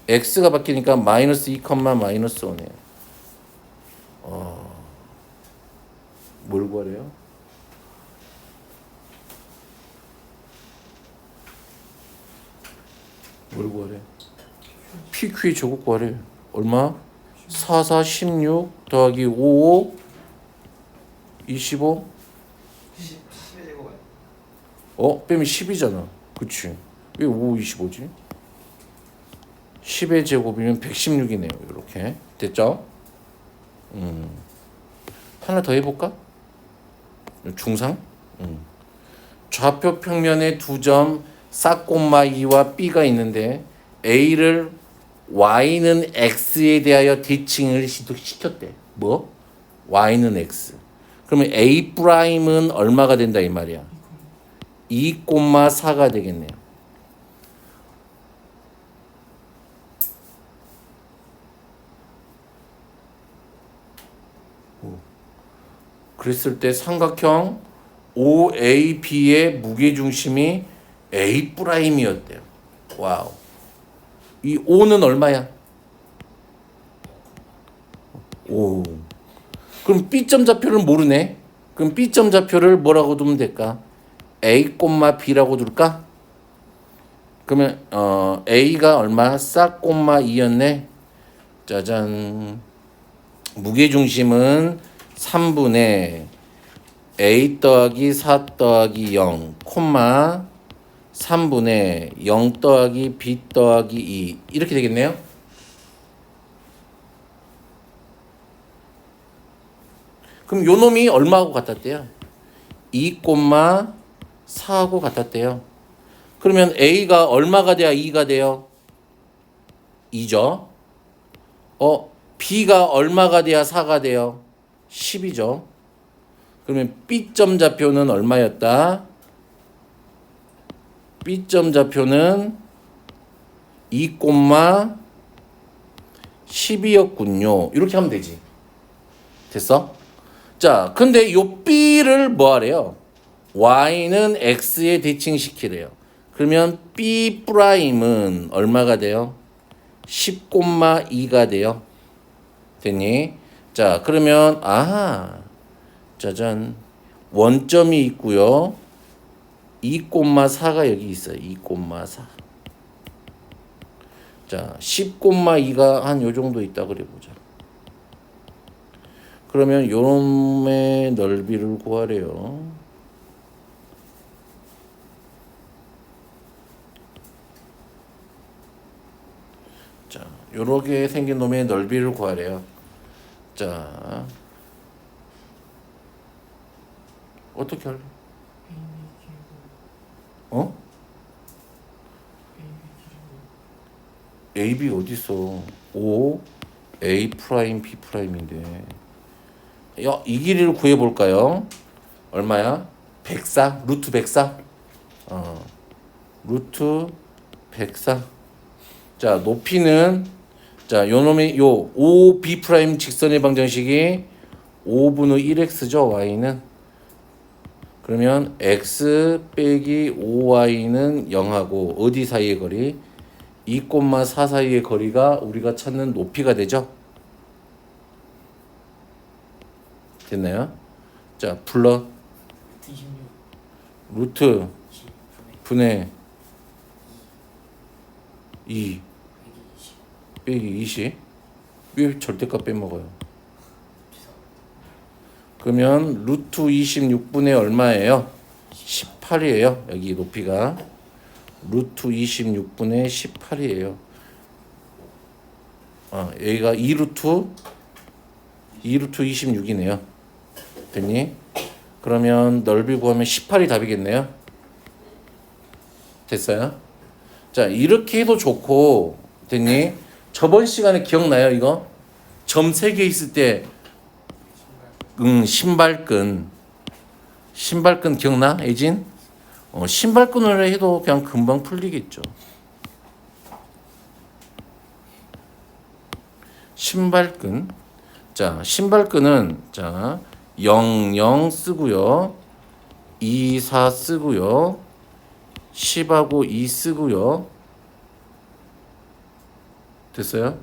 x가 바뀌니까 마이너스 2, 마이너스 5네요. 뭘 구하래요? 뭘 구하래? PQ의 제곱 구하래. 얼마? 4, 4, 16 더하기 5, 5 25 10의 제곱은 빼면 10이잖아. 그치? 왜 5, 25지? 10의 제곱이면 116이네요. 이렇게 됐죠? 하나 더 해볼까? 중상? 좌표 평면에 두 점 싹콤마 2와 B가 있는데 A를 Y는 X에 대하여 대칭을 시켰대. 뭐? Y는 X. 그러면 A'은 얼마가 된다 이 말이야? 2,4가 되겠네요. 그랬을 때 삼각형 OAB의 무게중심이 A'이었대요. 와우. 이 O는 얼마야? 5. 그럼 B점 좌표를 모르네. 그럼 B점 좌표를 뭐라고 두면 될까? A, B라고 둘까? 그러면 A가 얼마? 싹, 2였네. 짜잔. 무게중심은 3분의 A 더하기 4 더하기 0, 3분의 0 더하기 B 더하기 2 이렇게 되겠네요. 그럼 요 놈이 얼마하고 같았대요? 2,4하고 같았대요. 그러면 A가 얼마가 돼야 2가 돼요? 2죠. B가 얼마가 돼야 4가 돼요? 10이죠. 그러면 B점 좌표는 얼마였다? B점 좌표는 2,12였군요. 이렇게 하면 되지. 됐어? 자, 근데 요 B를 뭐 하래요? Y는 X에 대칭시키래요. 그러면 B 프라임은 얼마가 돼요? 10,2가 돼요. 됐니? 자, 그러면 짜잔. 원점이 있고요. 2,4가 여기 있어요. 2,4. 자, 10,2가 한 요 정도 있다 그래 보자. 그러면 요놈의 넓이를 구하래요. 자, 요렇게 생긴 놈의 넓이를 구하래요. 자, 어떻게 할래? 어? AB 어디 있어? O A 프라임 B 프라임인데. 야, 이 길이를 구해 볼까요? 얼마야? 104? 루트 104? 루트 104. 자, 높이는 자, 요 놈의 요 OB 프라임 직선의 방정식이 5분의 1x죠, y는. 그러면 x 빼기 5y는 0하고 어디 사이의 거리? 2,4 사이의 거리가 우리가 찾는 높이가 되죠. 됐나요? 자, 불러. 26 루트 10 분의 2 120 빼기 20. 왜 절대값 빼먹어요? 죄송합니다. 그러면 루트 26분의 얼마예요? 18이에요. 여기 높이가 루트 26분의 18이에요. 여기가 2루트 26이네요. 됐니? 그러면 넓이 구하면 18이 답이겠네요. 됐어요? 자, 이렇게 해도 좋고, 됐니? 저번 시간에 기억나요, 이거? 점 3개 있을 때 신발끈 기억나? 에이진? 신발끈으로 해도 그냥 금방 풀리겠죠. 신발끈. 자, 신발끈은 자, 00 쓰고요. 24 쓰고요. 10하고 2 쓰고요. 됐어요?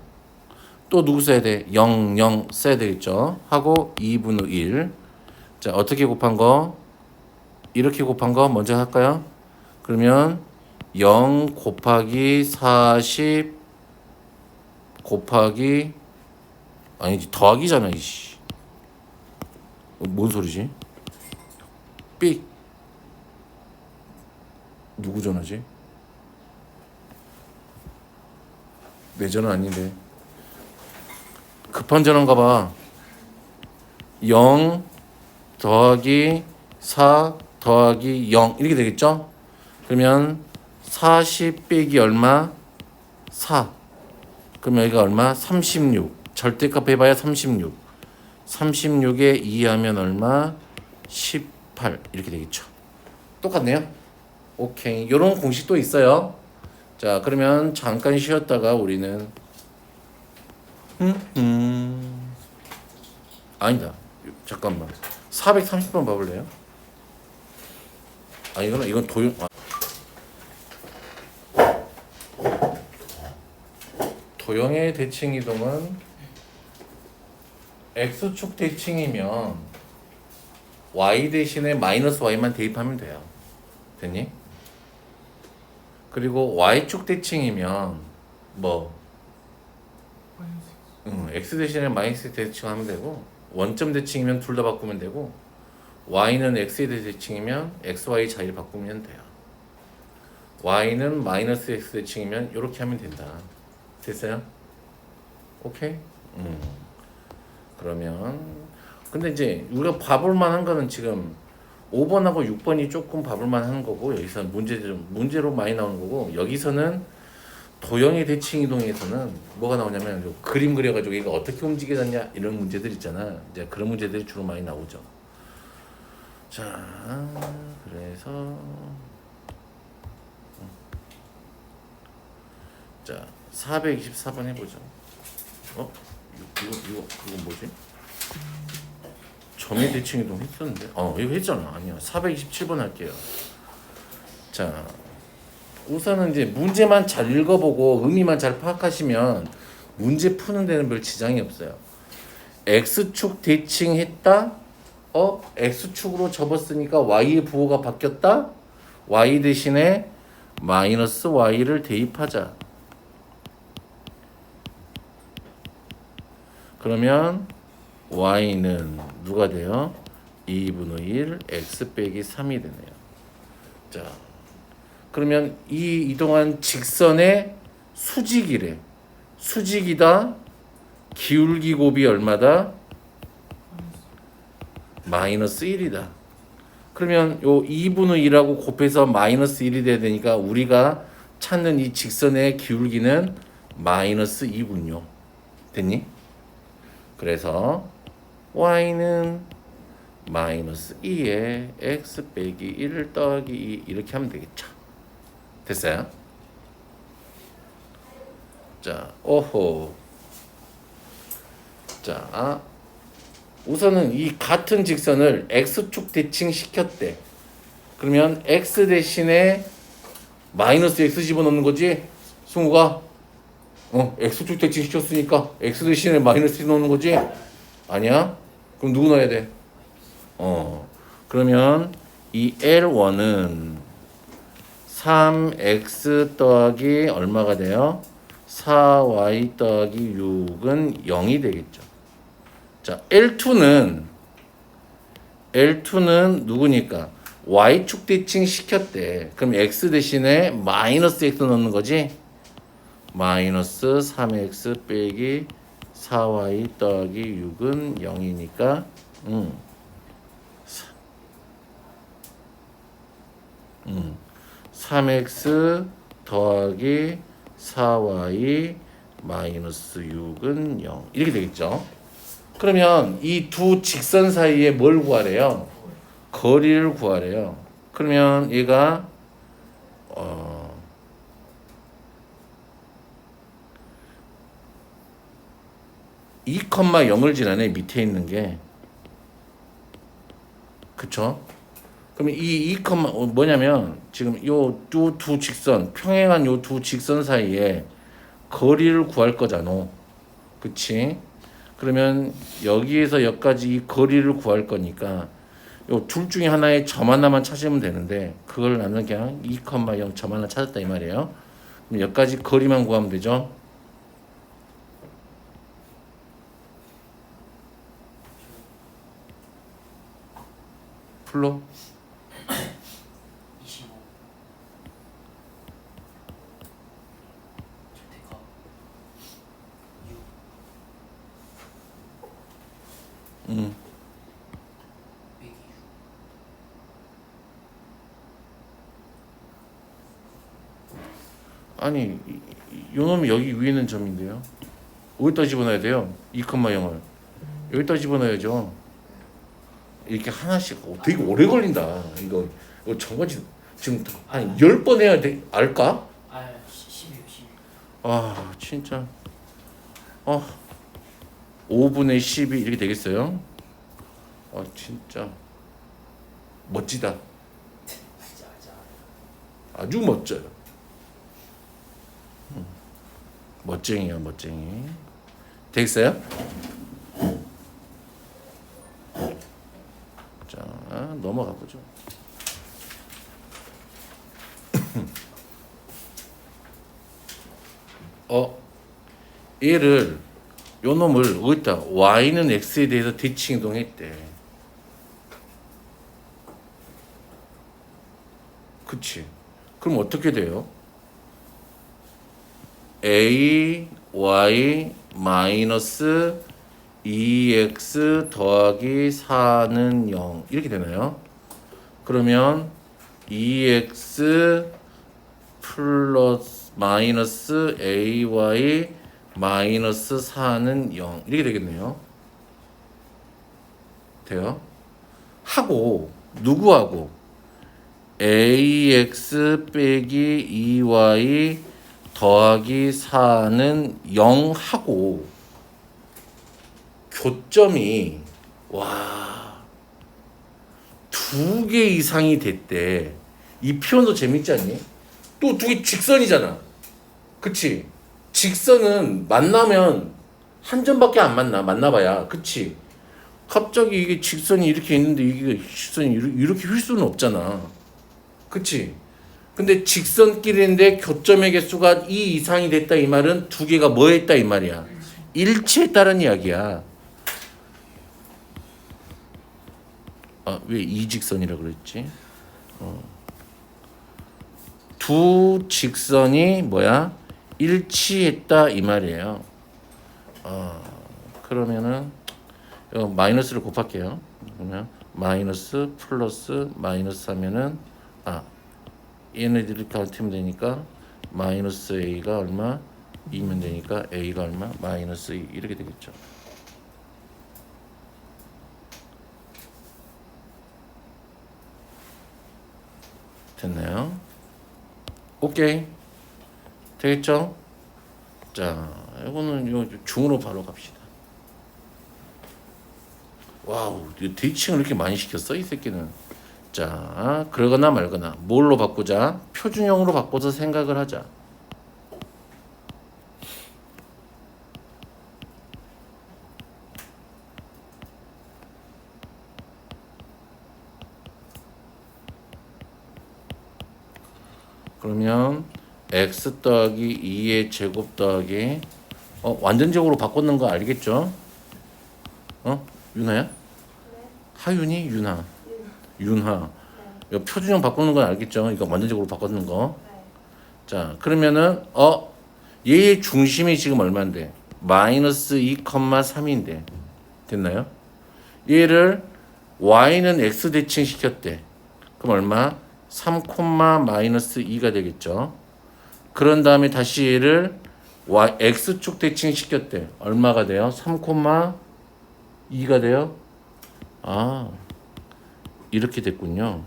또 누구 써야 돼? 00 써야 되겠죠. 하고 2분의 1. 자, 어떻게 곱한 거? 이렇게 곱한 거 먼저 할까요? 그러면 0 곱하기 40 곱하기 아니지 더하기잖아. 이씨. 뭔 소리지? 삑. 누구 전화지? 내 전화 아닌데. 급한 전화인가 봐. 0 더하기 4 더하기 0 이렇게 되겠죠? 그러면 40 빼기 얼마? 4. 그럼 여기가 얼마? 36. 절대값 해봐야 36. 36에 2 하면 얼마? 18. 이렇게 되겠죠. 똑같네요. 오케이. 요런 공식도 있어요. 자, 그러면 잠깐 쉬었다가 우리는 아니다. 잠깐만. 430번 봐볼래요? 이건 도용. 도형의 대칭 이동은 x축 대칭이면 y 대신에 마이너스 y만 대입하면 돼요. 됐니? 그리고 y축 대칭이면 뭐 x 대신에 마이너스 대칭하면 되고 원점 대칭이면 둘 다 바꾸면 되고 y는 x에 대해 대칭이면 x, y 자리를 바꾸면 돼요. y는 마이너스 x 대칭이면 이렇게 하면 된다. 됐어요? 오케이? 그러면 근데 이제 우리가 봐볼 만한 거는 지금 5번하고 6번이 조금 봐볼 만한 거고 여기서 문제로 많이 나오는 거고 여기서는 도형의 대칭 이동에서는 뭐가 나오냐면 그림 그려가지고 얘가 어떻게 움직여졌냐 이런 문제들 있잖아. 이제 그런 문제들이 주로 많이 나오죠. 자, 그래서 자, 424번 해보죠. 그건 뭐지? 점의 대칭 이동 했었는데? 이거 했잖아. 아니야. 427번 할게요. 자, 우선은 이제 문제만 잘 읽어보고 의미만 잘 파악하시면 문제 푸는 데는 별 지장이 없어요. X축 대칭했다? X축으로 접었으니까 Y의 부호가 바뀌었다? Y 대신에 마이너스 Y를 대입하자. 그러면 Y는 누가 돼요? 2분의 1 X 빼기 3이 되네요. 자, 그러면 이 이동한 직선의 수직이래. 수직이다. 기울기 곱이 얼마다? 마이너스 1이다. 그러면 요 2분의 1하고 곱해서 마이너스 1이 돼야 되니까 우리가 찾는 이 직선의 기울기는 마이너스 2군요. 됐니? 그래서 y는 마이너스 2에 x 빼기 1 더하기 2 이렇게 하면 되겠죠. 됐어요? 자, 오호. 자, 우선은 이 같은 직선을 x축 대칭 시켰대. 그러면 x 대신에 마이너스 x 집어넣는 거지? 승우가 x축 대칭 시켰으니까 x 대신에 마이너스 넣는 거지? 아니야? 그럼 누구 넣어야 돼? 그러면 이 L1은 3x 더하기 얼마가 돼요? 4y 더하기 6은 0이 되겠죠. 자, L2는 누구니까? y축 대칭 시켰대. 그럼 x 대신에 마이너스 x 넣는 거지? 마이너스 3x 빼기 4y 더하기 6은 0이니까 3x 더하기 4y 마이너스 6은 0 이렇게 되겠죠. 그러면 이 두 직선 사이에 뭘 구하래요? 거리를 구하래요. 그러면 얘가 2,0을 지나네. 밑에 있는 게. 그쵸? 그러면 이 2, 뭐냐면 지금 요 두 직선 평행한 요 두 직선 사이에 거리를 구할 거잖아. 그치? 그러면 여기에서 여기까지 이 거리를 구할 거니까 요 둘 중에 하나의 점 하나만 찾으면 되는데 그걸 나는 그냥 2,0 점 하나 찾았다 이 말이에요. 그럼 여기까지 거리만 구하면 되죠. 풀로 25 절대가 6 음. 빼기 6 아니 요 놈이 여기 위에 있는 점인데요. 어디다 집어넣어야 돼요? 2,0을 여기다 집어넣어야죠. 이렇게 하나씩 되게 오래 걸린다. 이거 정말 지금 한 10번 해야 돼. 알까? 12 아 진짜 5분의 12 이렇게 되겠어요? 진짜 멋지다. 진짜 아주 멋져요. 멋쟁이야 멋쟁이. 되겠어요? 자 넘어가 보죠. 얘를 요 놈을 어디다 y는 x에 대해서 대칭 이동했대. 그치? 그럼 어떻게 돼요? a y 마이너스 2x 더하기 4는 0 이렇게 되나요? 그러면 2x 플러스 마이너스 ay 마이너스 4는 0 이렇게 되겠네요. 돼요? 하고 누구하고 ax 빼기 2y 더하기 4는 0 하고 교점이 와, 2개 이상이 됐대. 이 표현도 재밌지 않니? 또 2개 직선이잖아. 그치? 직선은 만나면 한 점밖에 안 만나봐야. 그치? 갑자기 이게 직선이 이렇게 있는데 이게 직선이 이렇게 휠 수는 없잖아. 그치? 근데 직선끼리인데 교점의 개수가 2 이상이 됐다 이 말은 2개가 뭐 했다 이 말이야. 일치했다는 이야기야. 아, 왜 이직선이라 그랬지? 두 직선이 뭐야? 일치했다 이 말이에요. 그러면은 마이너스를 곱할게요. 그러면 마이너스 플러스 마이너스 하면은 얘네들이 같으면 되니까 마이너스 a가 얼마? 2면 되니까 a가 얼마? 마이너스 2 이렇게 되겠죠. 됐나요? 오케이. 되겠죠? 자, 이거는 요 중으로 바로 갑시다. 와우, 대칭을 이렇게 많이 시켰어 이 새끼는. 자, 그러거나 말거나 뭘로 바꾸자? 표준형으로 바꿔서 생각을 하자. 그러면 x 더하기 2의 제곱 더하기 완전적으로 바꾸는 거 알겠죠? 윤하야? 하윤이? 윤하. 윤하. 이거 표준형 바꾸는 건 알겠죠? 이거 완전적으로 바꾸는 거. 자, 그러면은 얘의 중심이 지금 얼마인데? 마이너스 2,3인데 됐나요? 얘를 y는 x 대칭 시켰대. 그럼 얼마? 3, 마이너스 2가 되겠죠. 그런 다음에 다시 얘를 x축 대칭 시켰대. 얼마가 돼요? 3, 2가 돼요? 이렇게 됐군요.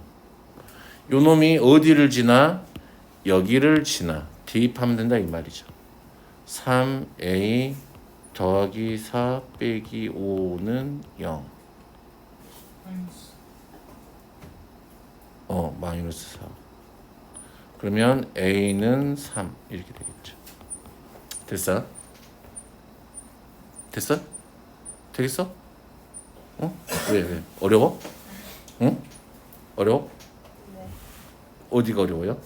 요 놈이 어디를 지나? 여기를 지나. 대입하면 된다 이 말이죠. 3a 더하기 4 빼기 5는 0. 마이너스 4. 그러면 a는 3 이렇게 되겠죠. 됐어? 됐어? 되겠어? 왜? 어려워? 응? 어려워? 네. 어디가 어려워요?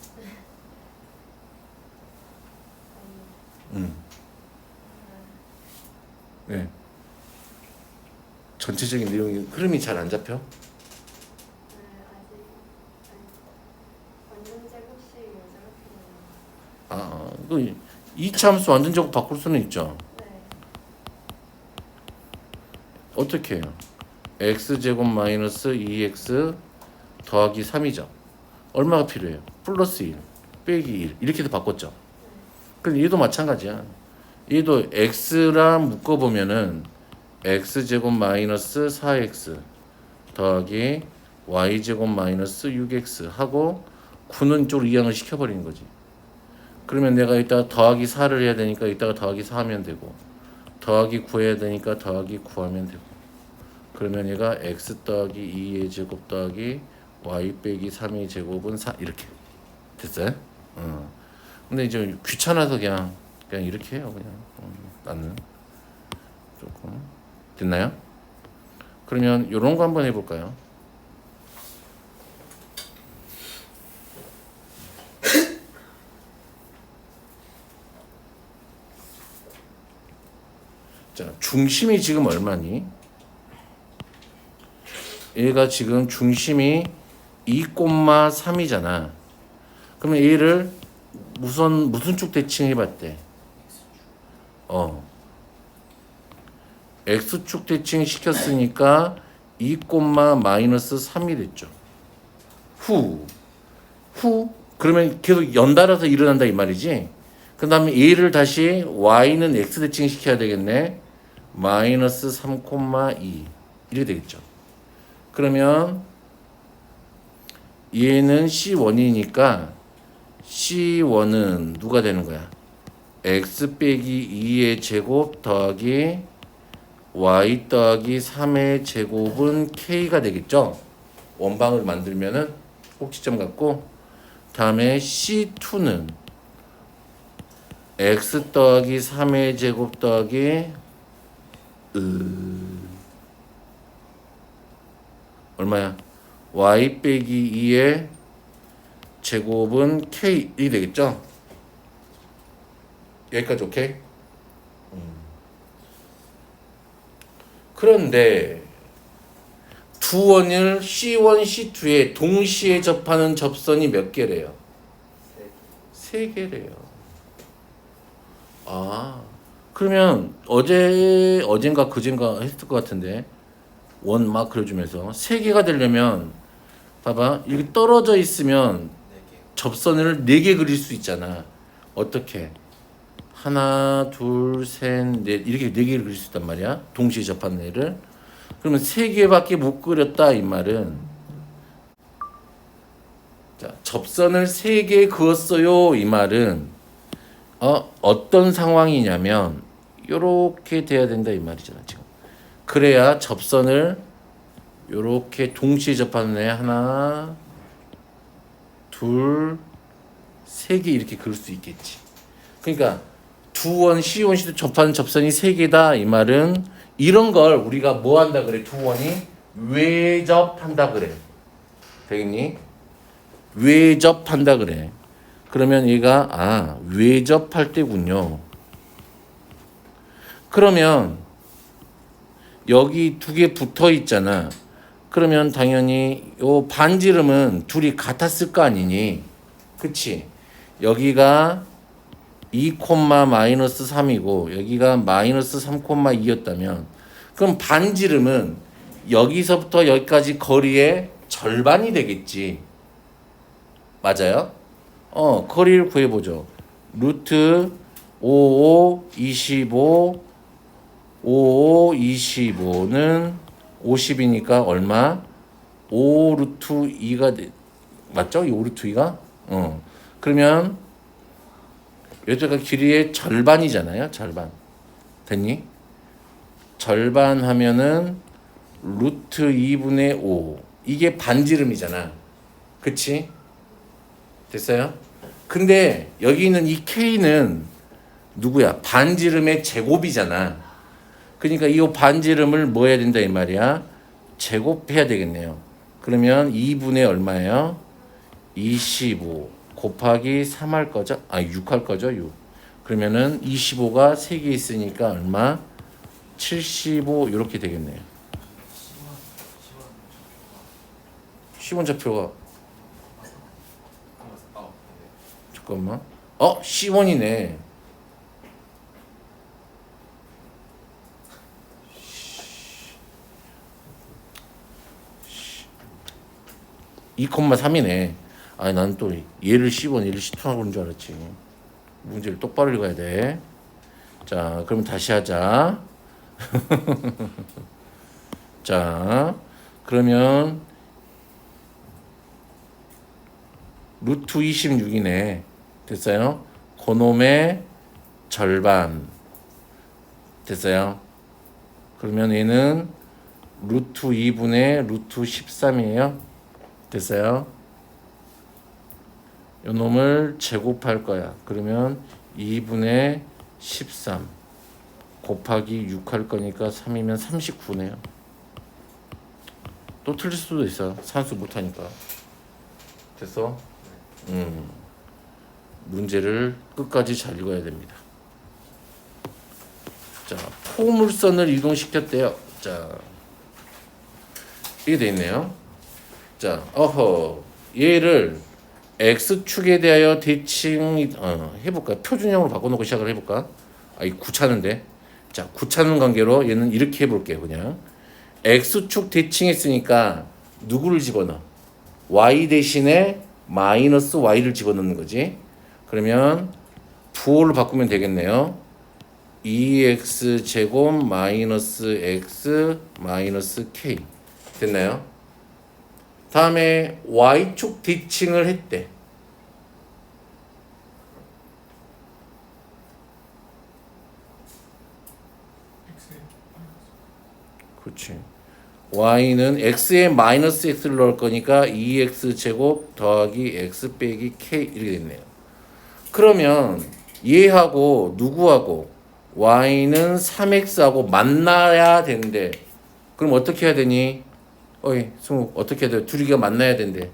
네. 전체적인 내용이 흐름이 잘 안 잡혀? 아직 완전 제곱식이면 저렇게 되는 이 참수 완전적으로 바꿀 수는 있죠. 네. 어떻게 해요? x제곱 마이너스 2x 더하기 3이죠. 얼마가 필요해요? 플러스 1 빼기 1 이렇게도 바꿨죠. 근데 얘도 마찬가지야. 얘도 x랑 묶어보면은 x제곱 마이너스 4x 더하기 y제곱 마이너스 6x 하고 9는 이쪽으로 이항을 시켜버리는 거지. 그러면 내가 이따 더하기 4를 해야 되니까 이따가 더하기 4 하면 되고 더하기 9 해야 되니까 더하기 9 하면 되고 그러면 얘가 x 더하기 2의 제곱 더하기 y 빼기 3의 제곱은 4 이렇게 됐어요? 근데 이제 귀찮아서 그냥 이렇게 해요 그냥 나는 조금 됐나요? 그러면 요런 거 한번 해볼까요? 자, 중심이 지금 얼마니? 얘가 지금 중심이 2,3이잖아. 그러면 얘를 무슨 쭉 대칭 해봤대? x축 대칭 시켰으니까 2, 마이너스 3이 됐죠. 그러면 계속 연달아서 일어난다 이 말이지. 그 다음에 얘를 다시 y는 x 대칭 시켜야 되겠네. 마이너스 3,2 이렇게 되겠죠. 그러면 얘는 C1이니까 C1은 누가 되는 거야? x 빼기 2의 제곱 더하기 y 더하기 3의 제곱은 k가 되겠죠. 원방을 만들면은 꼭지점 갖고 다음에 C2는 x 더하기 3의 제곱 더하기 얼마야? y 빼기 2의 제곱은 k이 되겠죠? 여기까지 오케이? 그런데 두 원을 C1, C2에 동시에 접하는 접선이 몇 개래요? 세 개래요. 아, 그러면 어젠가 그젠가 했을 것 같은데 원 막 그려주면서 세 개가 되려면 봐봐, 이렇게 떨어져 있으면 접선을 네 개 그릴 수 있잖아. 어떻게? 하나, 둘, 셋, 넷 이렇게 네 개를 그릴 수 있단 말이야. 동시에 접하는 애를. 그러면 세 개밖에 못 그렸다 이 말은. 자, 접선을 세 개 그었어요 이 말은 어떤 상황이냐면 요렇게 돼야 된다 이 말이잖아 지금. 그래야 접선을 요렇게 동시에 접하는 애 하나, 둘, 세 개 이렇게 그릴 수 있겠지. 그러니까 두 원 C1, C2 접하는 접선이 세 개다 이 말은 이런 걸 우리가 뭐 한다 그래? 두 원이 외접한다 그래. 되겠니? 외접한다 그래. 그러면 얘가 외접할 때군요. 그러면 여기 두 개 붙어 있잖아. 그러면 당연히 요 반지름은 둘이 같았을 거 아니니? 그치? 여기가 2,-3이고 여기가 -3,2였다면 그럼 반지름은 여기서부터 여기까지 거리의 절반이 되겠지. 맞아요? 거리를 구해보죠. 루트 55, 25, 55, 25는 50이니까 얼마? 5 루트 2가 맞죠? 이 5 루트 2가? 그러면 여기가 길이의 절반이잖아요. 절반. 됐니? 절반 하면은 루트 2분의 5. 이게 반지름이잖아. 그치? 됐어요? 근데 여기 있는 이 K는 누구야? 반지름의 제곱이잖아. 그러니까 이 반지름을 뭐 해야 된다 이 말이야? 제곱해야 되겠네요. 그러면 2분의 얼마예요? 25 곱하기 3 할 거죠? 6 할 거죠? 6. 그러면은 25가 3개 있으니까 얼마? 75 이렇게 되겠네요. 시원좌표가 잠깐만. C1이네. (2,3이네) 아니 난 또 얘를 C1 얘를 C2라고 그런 줄 알았지. 문제를 똑바로 읽어야 돼. 자 그럼 다시 하자. 자 그러면 루트 26이네. 됐어요? 그놈의 절반. 됐어요? 그러면 얘는 루트 2분의 루트 13이에요. 됐어요? 요 놈을 제곱할 거야. 그러면 2분의 13 곱하기 6 할 거니까 3이면 39네요. 또 틀릴 수도 있어. 산수 못하니까. 됐어? 문제를 끝까지 잘 읽어야 됩니다. 자, 포물선을 이동시켰대요. 자, 이게 돼 있네요. 자, 얘를 x축에 대하여 대칭 해볼까? 표준형으로 바꿔놓고 시작을 해볼까? 이 구차는데. 자, 구차는 관계로 얘는 이렇게 해볼게요. 그냥 x축 대칭했으니까 누구를 집어넣어? y 대신에 마이너스 y를 집어넣는 거지. 그러면 부호를 바꾸면 되겠네요. 2x 제곱 마이너스 x 마이너스 k 됐나요? 다음에 y축 대칭을 했대. 그렇지. y는 x에 마이너스 x를 넣을 거니까 2x 제곱 더하기 x 빼기 k 이렇게 됐네요. 그러면 얘하고 누구하고 y는 3x하고 만나야 되는데 그럼 어떻게 해야 되니? 어이 승우 어떻게 해야 돼? 둘이가 만나야 된대.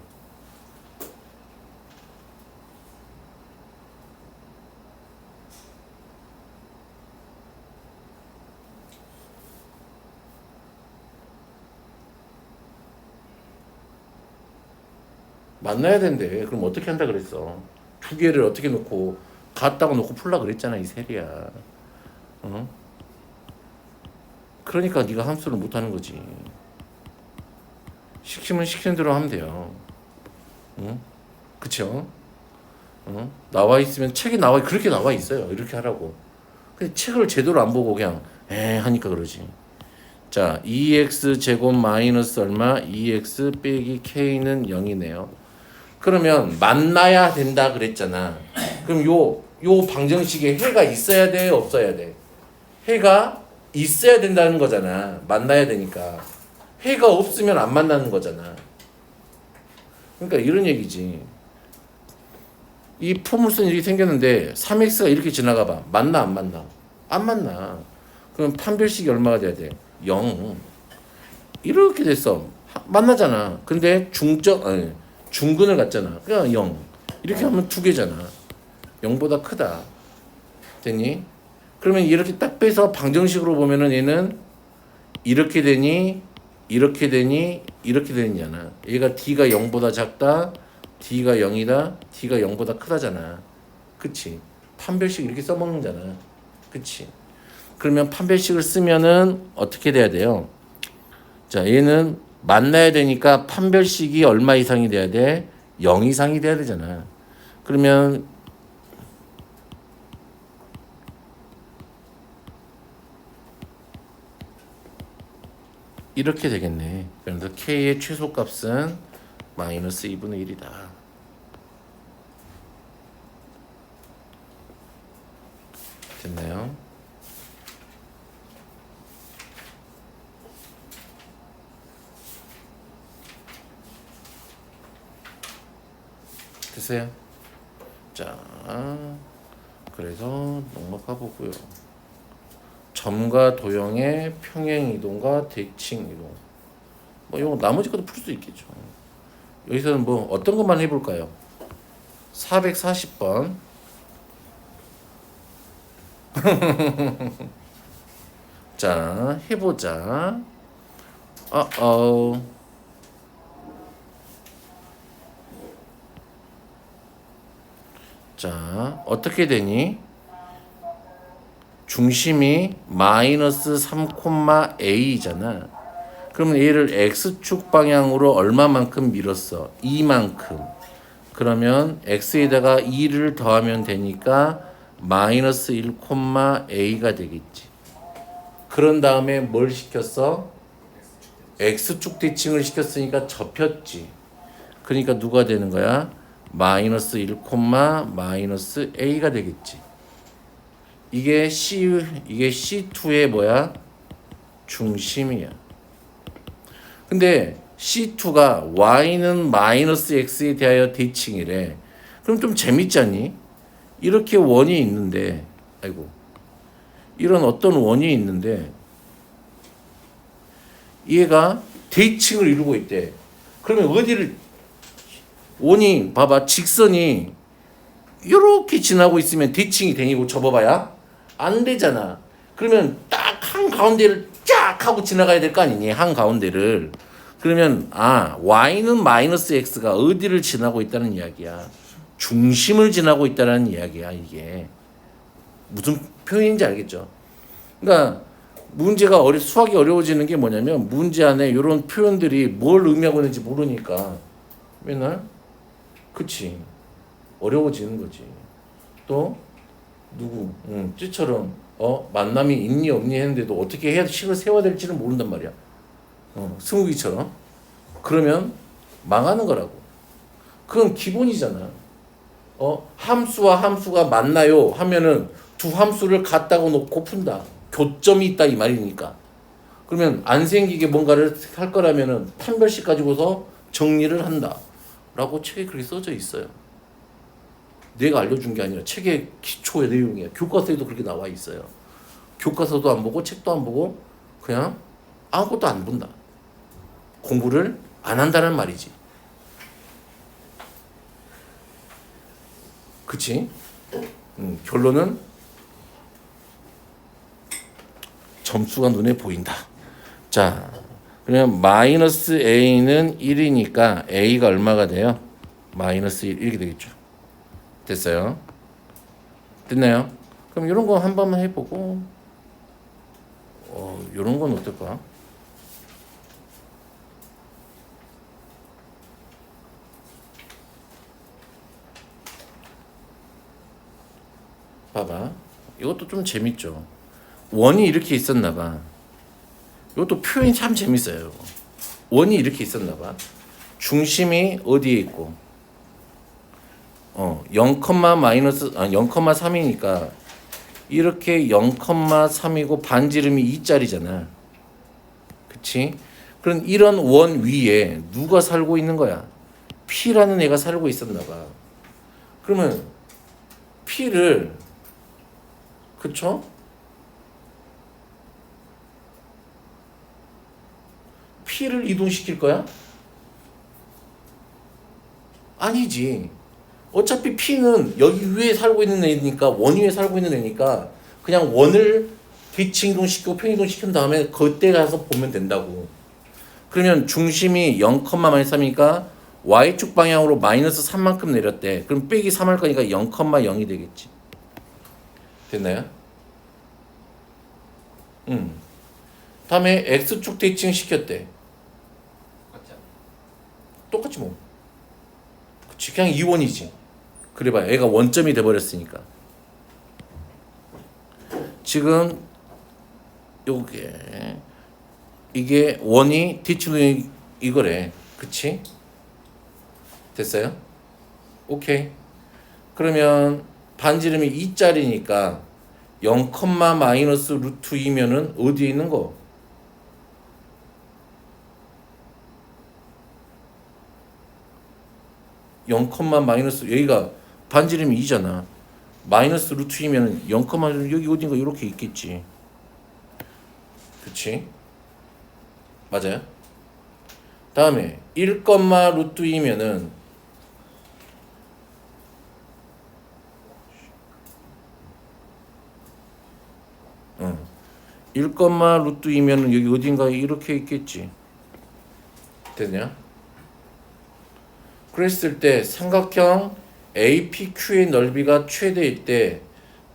만나야 된대. 그럼 어떻게 한다 그랬어? 두 개를 어떻게 놓고 같다고 놓고 풀라 그랬잖아 이 셀이야. 어? 그러니까 네가 함수를 못 하는 거지. 시키면 시키는 대로 하면 돼요. 응? 그쵸? 어? 나와 있으면 책에 나와 그렇게 나와 있어요. 이렇게 하라고. 근데 책을 제대로 안 보고 그냥 하니까 그러지. 자, 2x 제곱 마이너스 얼마? 2x 빼기 k는 0이네요. 그러면 만나야 된다 그랬잖아. 그럼 요 방정식에 해가 있어야 돼, 없어야 돼? 해가 있어야 된다는 거잖아. 만나야 되니까. 해가 없으면 안 만나는 거잖아. 그러니까 이런 얘기지. 이 포물선 이렇게 생겼는데 3x가 이렇게 지나가 봐. 만나 안 만나? 안 만나. 그럼 판별식이 얼마가 돼야 돼? 0. 이렇게 됐어. 만나잖아. 근데 중근을 갖잖아. 그냥 0. 이렇게 하면 두 개잖아. 0보다 크다. 됐니? 그러면 이렇게 딱 빼서 방정식으로 보면은 얘는 이렇게 되니 이렇게 되니 이렇게 되느냐나. 얘가 d가 0보다 작다. d가 0이다. d가 0보다 크다잖아. 그치? 판별식 이렇게 써먹는잖아. 그치? 그러면 판별식을 쓰면은 어떻게 돼야 돼요? 자, 얘는 만나야 되니까 판별식이 얼마 이상이 돼야 돼? 0 이상이 돼야 되잖아. 그러면 이렇게 되겠네. 그래서 k의 최소값은 마이너스 2분의 1이다. 됐나요? 됐어요? 자, 그래서 넘어가 보고요. 점과 도형의 평행 이동과 대칭 이동. 뭐 이거 나머지 것도 풀 수 있겠죠. 여기서는 뭐 어떤 것만 해볼까요? 440번. 자, 해보자. 자, 어떻게 되니? 중심이 마이너스 3,a잖아. 그러면 얘를 x축 방향으로 얼마만큼 밀었어? 이만큼. 그러면 x에다가 2를 더하면 되니까 마이너스 1,a가 되겠지. 그런 다음에 뭘 시켰어? x축 대칭을 시켰으니까 접혔지. 그러니까 누가 되는 거야? 마이너스 1, 마이너스 a가 되겠지. 이게 C2의 뭐야? 중심이야. 근데 C2가 y는 마이너스 x에 대하여 대칭이래. 그럼 좀 재밌지 않니? 이렇게 원이 있는데, 아이고, 이런 어떤 원이 있는데, 얘가 대칭을 이루고 있대. 그러면 어디를, 원이, 봐봐, 직선이 이렇게 지나고 있으면 대칭이 되니고 접어봐야 안 되잖아. 그러면 딱 한 가운데를 쫙 하고 지나가야 될 거 아니니? 한 가운데를. 그러면 y는 마이너스 x가 어디를 지나고 있다는 이야기야? 중심을 지나고 있다는 이야기야. 이게 무슨 표현인지 알겠죠? 그러니까 문제가 수학이 어려워지는 게 뭐냐면 문제 안에 이런 표현들이 뭘 의미하고 있는지 모르니까 맨날 그치 어려워지는 거지. 또 누구 쟤처럼 만남이 있니 없니 했는데도 어떻게 해야 식을 세워야 될지는 모른단 말이야. 스무기처럼. 그러면 망하는 거라고. 그건 기본이잖아. 함수와 함수가 만나요 하면은 두 함수를 같다고 놓고 푼다. 교점이 있다 이 말이니까. 그러면 안 생기게 뭔가를 할 거라면은 판별식 가지고서 정리를 한다라고 책에 그렇게 써져 있어요. 내가 알려준 게 아니라 책의 기초의 내용이야. 교과서에도 그렇게 나와 있어요. 교과서도 안 보고 책도 안 보고 그냥 아무것도 안 본다. 공부를 안 한다는 말이지. 그치? 결론은 점수가 눈에 보인다. 자, 그러면 마이너스 a는 1이니까 a가 얼마가 돼요? 마이너스 1 이렇게 되겠죠. 됐어요? 됐나요? 그럼 이런 거 한 번만 해보고 이런 건 어떨까? 봐봐. 이것도 좀 재밌죠. 원이 이렇게 있었나 봐. 이것도 표현이 참 재밌어요. 원이 이렇게 있었나 봐. 중심이 어디에 있고 0,3이니까 이렇게 0,3이고 반지름이 2짜리잖아. 그치? 그럼 이런 원 위에 누가 살고 있는 거야? P라는 애가 살고 있었나 봐. 그러면 P를 그쵸? P를 이동시킬 거야? 아니지. 어차피 P는 여기 위에 살고 있는 애니까 원 위에 살고 있는 애니까 그냥 원을 대칭 이동시키고 평 이동시킨 다음에 그때 가서 보면 된다고. 그러면 중심이 0,-3이니까 y축 방향으로 마이너스 3만큼 내렸대. 그럼 빼기 3 할 거니까 0,0이 되겠지. 됐나요? 다음에 x축 대칭 시켰대. 맞죠? 똑같지 뭐. 그치, 그냥 2원이지. 그래봐요. 얘가 원점이 돼버렸으니까. 지금 이게 원이 뒤치는 이거래. 그치? 됐어요? 오케이. 그러면 반지름이 2짜리니까 0, 마이너스 루트 2면은 어디에 있는 거? 마이너스 여기가 반지름이 2잖아. 마이너스 루트 2면은 0, 여기 어딘가 이렇게 있겠지. 그치? 맞아요? 다음에 1, 루트 2면은 1, 루트 2면은 여기 어딘가에 이렇게 있겠지. 됐냐? 그랬을 때 삼각형 APQ의 넓이가 최대일 때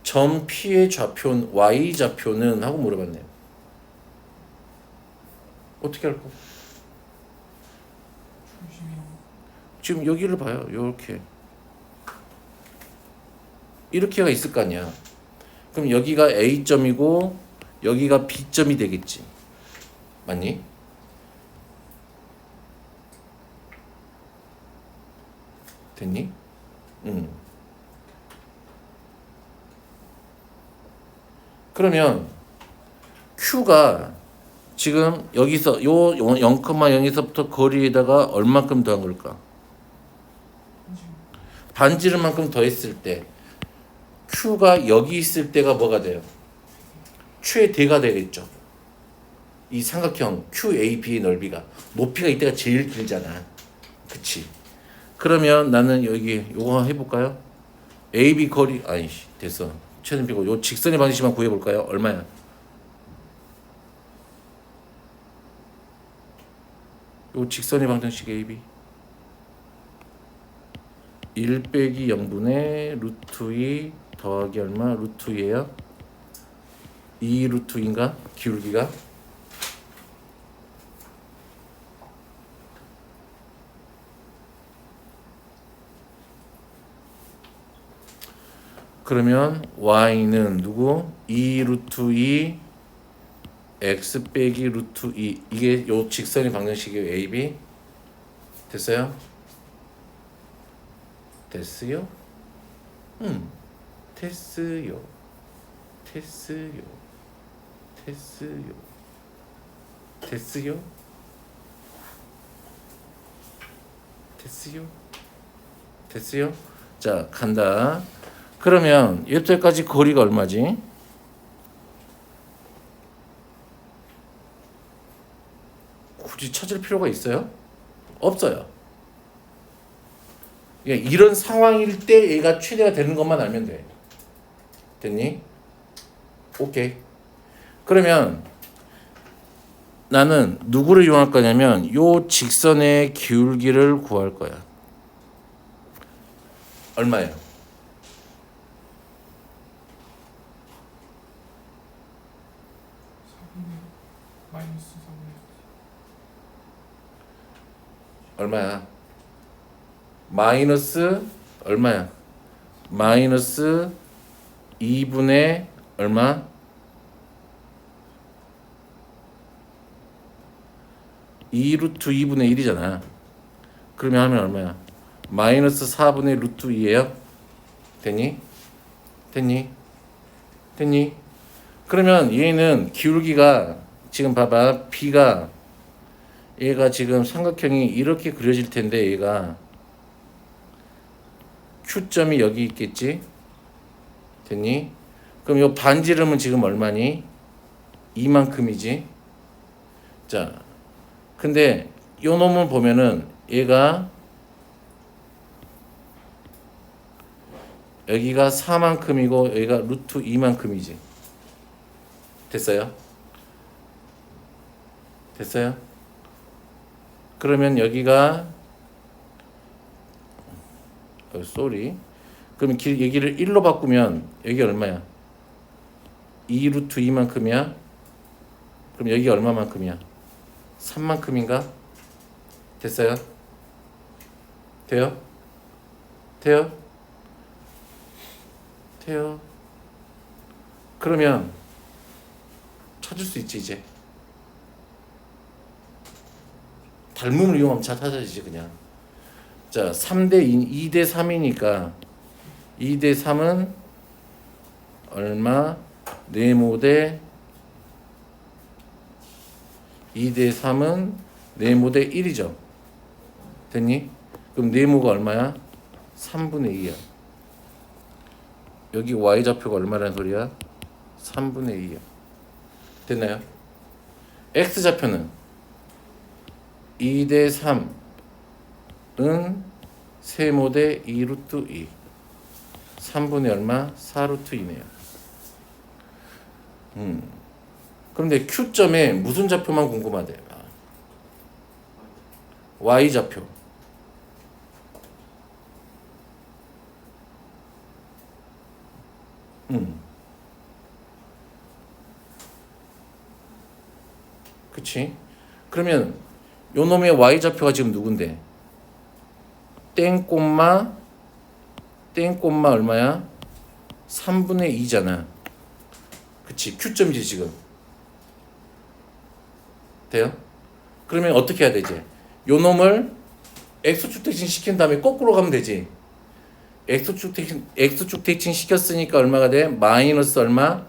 점 P의 좌표 Y 좌표는 하고 물어봤네요. 어떻게 할까? 지금 여기를 봐요. 이렇게가 있을 거 아니야. 그럼 여기가 A점이고 여기가 B점이 되겠지. 맞니? 됐니? 그러면 Q가 지금 여기서 요 0,0에서부터 거리에다가 얼만큼 더한 걸까? 반지름만큼 더했을 때 Q가 여기 있을 때가 뭐가 돼요? 최대가 되겠죠. 이 삼각형 QAB의 넓이가 높이가 이때가 제일 길잖아. 그치? 그러면 나는 여기 요거 해볼까요? AB 거리 됐어. 최대 비고 요 직선의 방정식만 구해볼까요? 얼마야? 요 직선의 방정식 AB 1 빼기 0분의 루트 2 더하기 얼마? 루트 2예요? 2 루트 2인가? 기울기가? 그러면 y는 누구? 2 루트 2 x 빼기 루트 2 이게 요 직선의 방정식이에요. AB 됐어요? 됐어요? 됐어요. 됐어요. 됐어요. 됐어요? 됐어요? 됐어요? 자, 간다. 그러면 이때까지 거리가 얼마지? 굳이 찾을 필요가 있어요? 없어요. 예, 이런 상황일 때 얘가 최대가 되는 것만 알면 돼. 됐니? 오케이. 그러면 나는 누구를 이용할 거냐면 요 직선의 기울기를 구할 거야. 얼마예요? 마이너스 4분의 얼마야? 마이너스 얼마야? 마이너스 2분의 얼마? 2루트 2분의 1이잖아. 그러면 하면 얼마야? 마이너스 4분의 루트 2예요? 됐니? 됐니? 됐니? 그러면 얘는 기울기가 지금 봐봐. B가 얘가 지금 삼각형이 이렇게 그려질 텐데 얘가 Q점이 여기 있겠지? 됐니? 그럼 요 반지름은 지금 얼마니? 이만큼이지? 자, 근데 요 놈을 보면은 얘가 여기가 4만큼이고 여기가 루트 2만큼이지. 됐어요? 됐어요? 그러면 여기가 쏘리. 그럼 여기를 1로 바꾸면 여기 얼마야? 2 루트 2만큼이야? 그럼 여기 얼마만큼이야? 3만큼인가? 됐어요? 돼요? 돼요? 돼요? 그러면 찾을 수 있지 이제. 닮음을 이용하면 찾아지지 그냥. 자, 3대 2, 2대 3이니까 2대 3은 얼마? 네모대 2대 3은 네모대 1이죠. 됐니? 그럼 네모가 얼마야? 3분의 2야. 여기 y좌표가 얼마라는 소리야? 3분의 2야. 됐나요? x좌표는 2대 3은 세모대 2 루트 2. 3분의 얼마? 4 루트 2네요. 그런데 Q점에 무슨 좌표만 궁금하대? y좌표. 그치? 그러면 요 놈의 y좌표가 지금 누군데? 땡콤마 얼마야? 3분의 2잖아. 그치? Q점이지 지금. 돼요? 그러면 어떻게 해야 되지? 요 놈을 X축 대칭 시킨 다음에 거꾸로 가면 되지. X축 대칭 시켰으니까 얼마가 돼? 마이너스 얼마?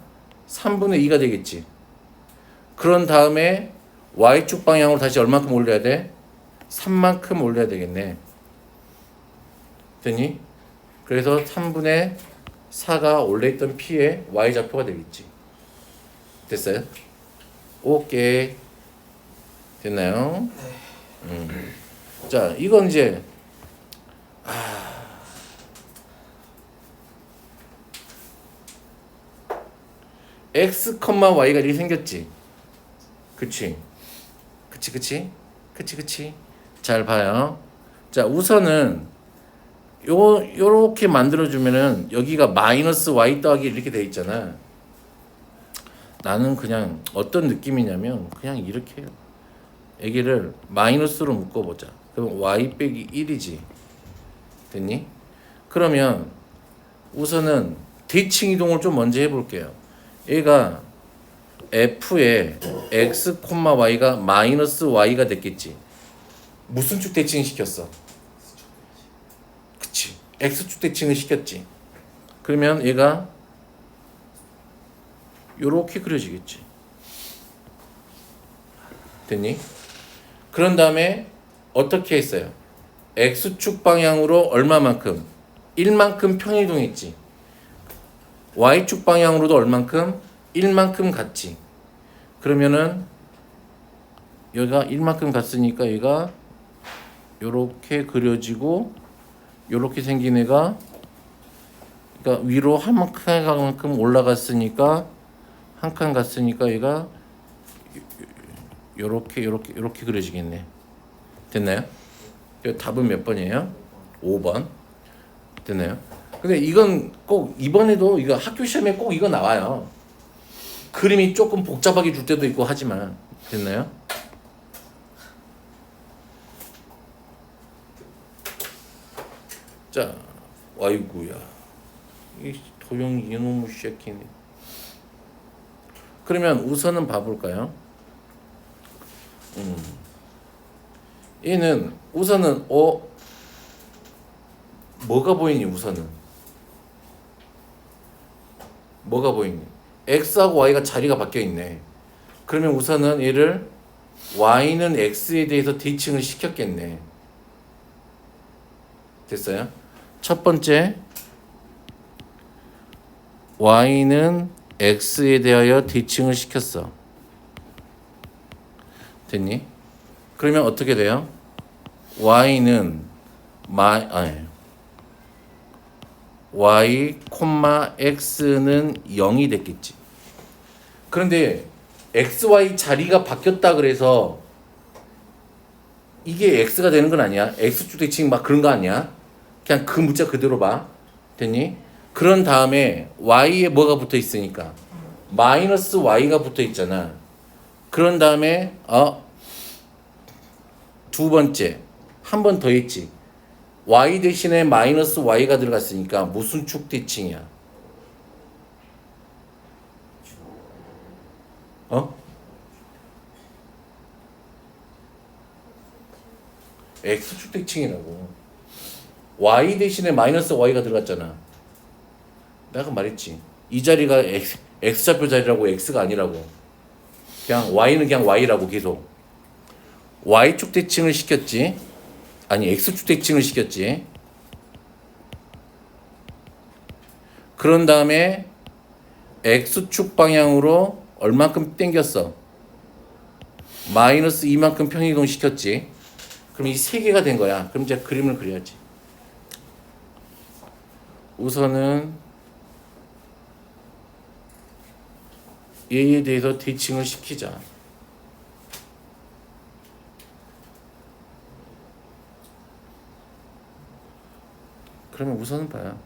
3분의 2가 되겠지. 그런 다음에 Y축 방향으로 다시 얼마큼 올려야 돼? 3만큼 올려야 되겠네. 됐니? 그래서 3분의 4가 올려있던 P의 Y좌표가 되겠지. 됐어요? 오케이. 됐나요? 자, 이건 이제 X, Y가 이렇게 생겼지. 그치? 그치? 잘 봐요. 자, 우선은 요렇게 만들어주면은 여기가 마이너스 Y 더하기 이렇게 돼 있잖아. 나는 그냥 어떤 느낌이냐면 그냥 이렇게 해요. 여기를 마이너스로 묶어보자. 그럼 Y 빼기 1이지. 됐니? 그러면 우선은 대칭 이동을 좀 먼저 해볼게요. 얘가 F에 X, Y가 마이너스 Y가 됐겠지. 무슨 축 대칭 시켰어? 그치. X축 대칭을 시켰지. 그러면 얘가 요렇게 그려지겠지. 됐니? 그런 다음에 어떻게 했어요? x축 방향으로 얼마만큼? 1만큼 평이동했지. y축 방향으로도 얼만큼? 1만큼 갔지. 그러면은 여기가 1만큼 갔으니까 얘가 요렇게 그려지고 요렇게 생긴 애가 그러니까 위로 한 칸만큼 올라갔으니까 한 칸 갔으니까 얘가 요렇게 그려지겠네. 됐나요? 답은 몇 번이에요? 5번. 됐나요? 근데 이건 꼭 이번에도 이거 학교 시험에 꼭 이거 나와요. 그림이 조금 복잡하게 줄 때도 있고 하지만 됐나요? 자, 아이구야. 이 도형 이놈의 새끼네. 그러면 우선은 봐볼까요? 얘는 우선은 뭐가 보이니 우선은? 뭐가 보이니? x하고 y가 자리가 바뀌어 있네. 그러면 우선은 얘를 y는 x에 대해서 대칭을 시켰겠네. 됐어요? 첫 번째 y는 x에 대하여 대칭을 시켰어. 됐니? 그러면 어떻게 돼요? y는 y, x는 0이 됐겠지. 그런데 x, y 자리가 바뀌었다 그래서 이게 x가 되는 건 아니야. x축 대칭 막 그런 거 아니야. 그냥 그 문자 그대로 봐. 됐니? 그런 다음에 y에 뭐가 붙어 있으니까 마이너스 y가 붙어 있잖아. 그런 다음에 두 번째 한 번 더 했지. y 대신에 마이너스 y가 들어갔으니까 무슨 축 대칭이야? x축 대칭이라고. y 대신에 마이너스 y가 들어갔잖아. 내가 말했지. 이 자리가 x좌표 자리라고 x가 아니라고. 그냥 y는 그냥 y라고 계속. y축 대칭을 시켰지. 아니 x축 대칭을 시켰지. 그런 다음에 x축 방향으로 얼만큼 당겼어? 마이너스 2만큼 평이동 시켰지. 그럼 이 세 개가 된 거야. 그럼 이제 그림을 그려야지. 우선은 얘에 대해서 대칭을 시키자. 그러면 우선은 봐요.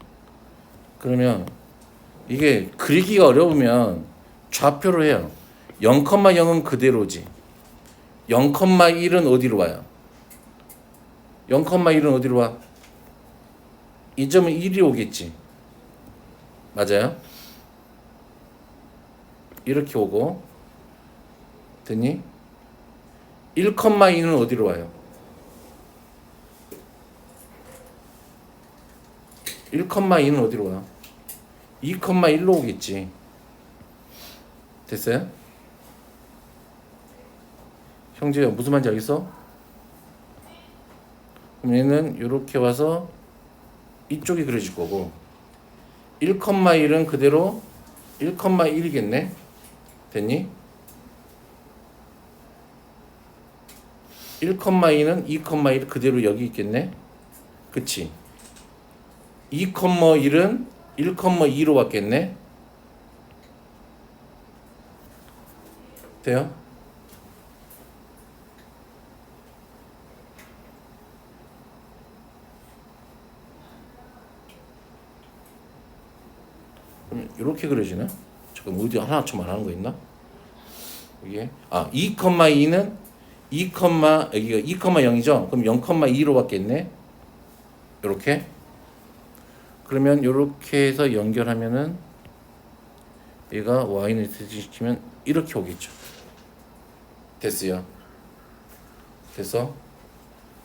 그러면 이게 그리기가 어려우면 좌표로 해요. 0,0은 그대로지. 0,1은 어디로 와요? 0,1은 어디로 와? 이 점은 1이 오겠지. 맞아요? 이렇게 오고 됐니? 1,2는 어디로 와요? 1,2는 어디로 와요? 2,1로 오겠지. 됐어요? 형제야 무슨 말인지 알겠어? 그럼 얘는 이렇게 와서 이쪽이 그려질 거고 1,1은 그대로 1,1이겠네. 됐니? 1,2는 2,1 그대로 여기 있겠네. 그치? 2,1은 1,2로 왔겠네. 돼요? 이렇게 그려지나? 잠깐 어디 하나쯤 안 하는 거 있나? 이게 2,2는 2, 여기가 2,0이죠? 그럼 0,2로 바뀌었네. 이렇게. 그러면 이렇게 해서 연결하면은 얘가 y는 대칭시키면 이렇게 오겠죠. 됐어요. 됐어?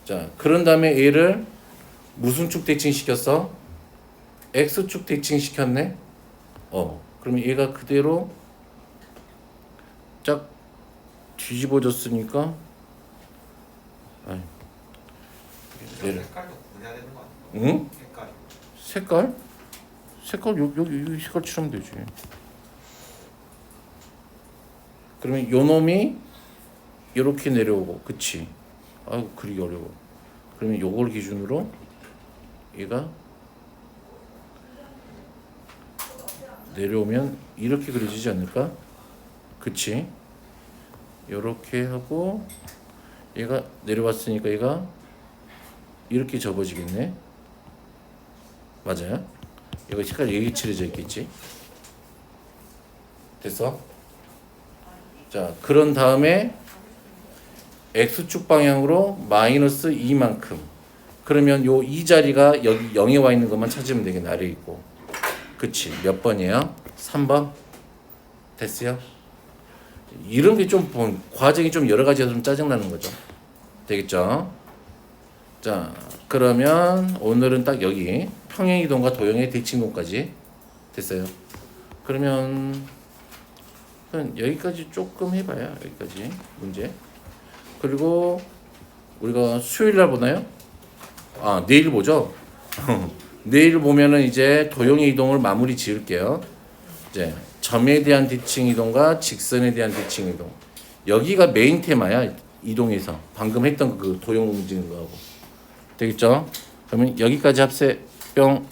자, 그런 다음에 얘를 무슨 축 대칭 시켰어? x축 대칭 시켰네. 그러면 얘가 그대로 쫙 뒤집어졌으니까 아니, 얘를 색깔도 분해야 되는 거 아니야? 응? 색깔. 색깔 여기 색깔 칠하면 되지. 그러면 요 놈이 이렇게 내려오고, 그치? 아이고 그리기 어려워. 그러면 요걸 기준으로 얘가 내려오면 이렇게 그려지지 않을까? 그치? 요렇게 하고 얘가 내려왔으니까 얘가 이렇게 접어지겠네. 맞아요? 이거 색깔 여기 칠해져 있겠지? 됐어? 자, 그런 다음에 x축 방향으로 마이너스 2만큼. 그러면 요 이 자리가 여기 0에 와 있는 것만 찾으면 되겠네. 아래 있고. 그치? 몇 번이에요? 3번? 됐어요? 이런 게 좀 과정이 좀 여러 가지가 좀 짜증나는 거죠. 되겠죠? 자, 그러면 오늘은 딱 여기 평행이동과 도형의 대칭동까지 됐어요. 그러면 여기까지 조금 해봐요. 여기까지 문제. 그리고 우리가 수요일 날 보나요? 아, 내일 보죠. 내일 보면은 이제 도형의 이동을 마무리 지을게요. 이제 점에 대한 대칭 이동과 직선에 대한 대칭 이동. 여기가 메인 테마야. 이동에서 방금 했던 그 도형 움직이는 거하고. 되겠죠? 그러면 여기까지 합세 뿅.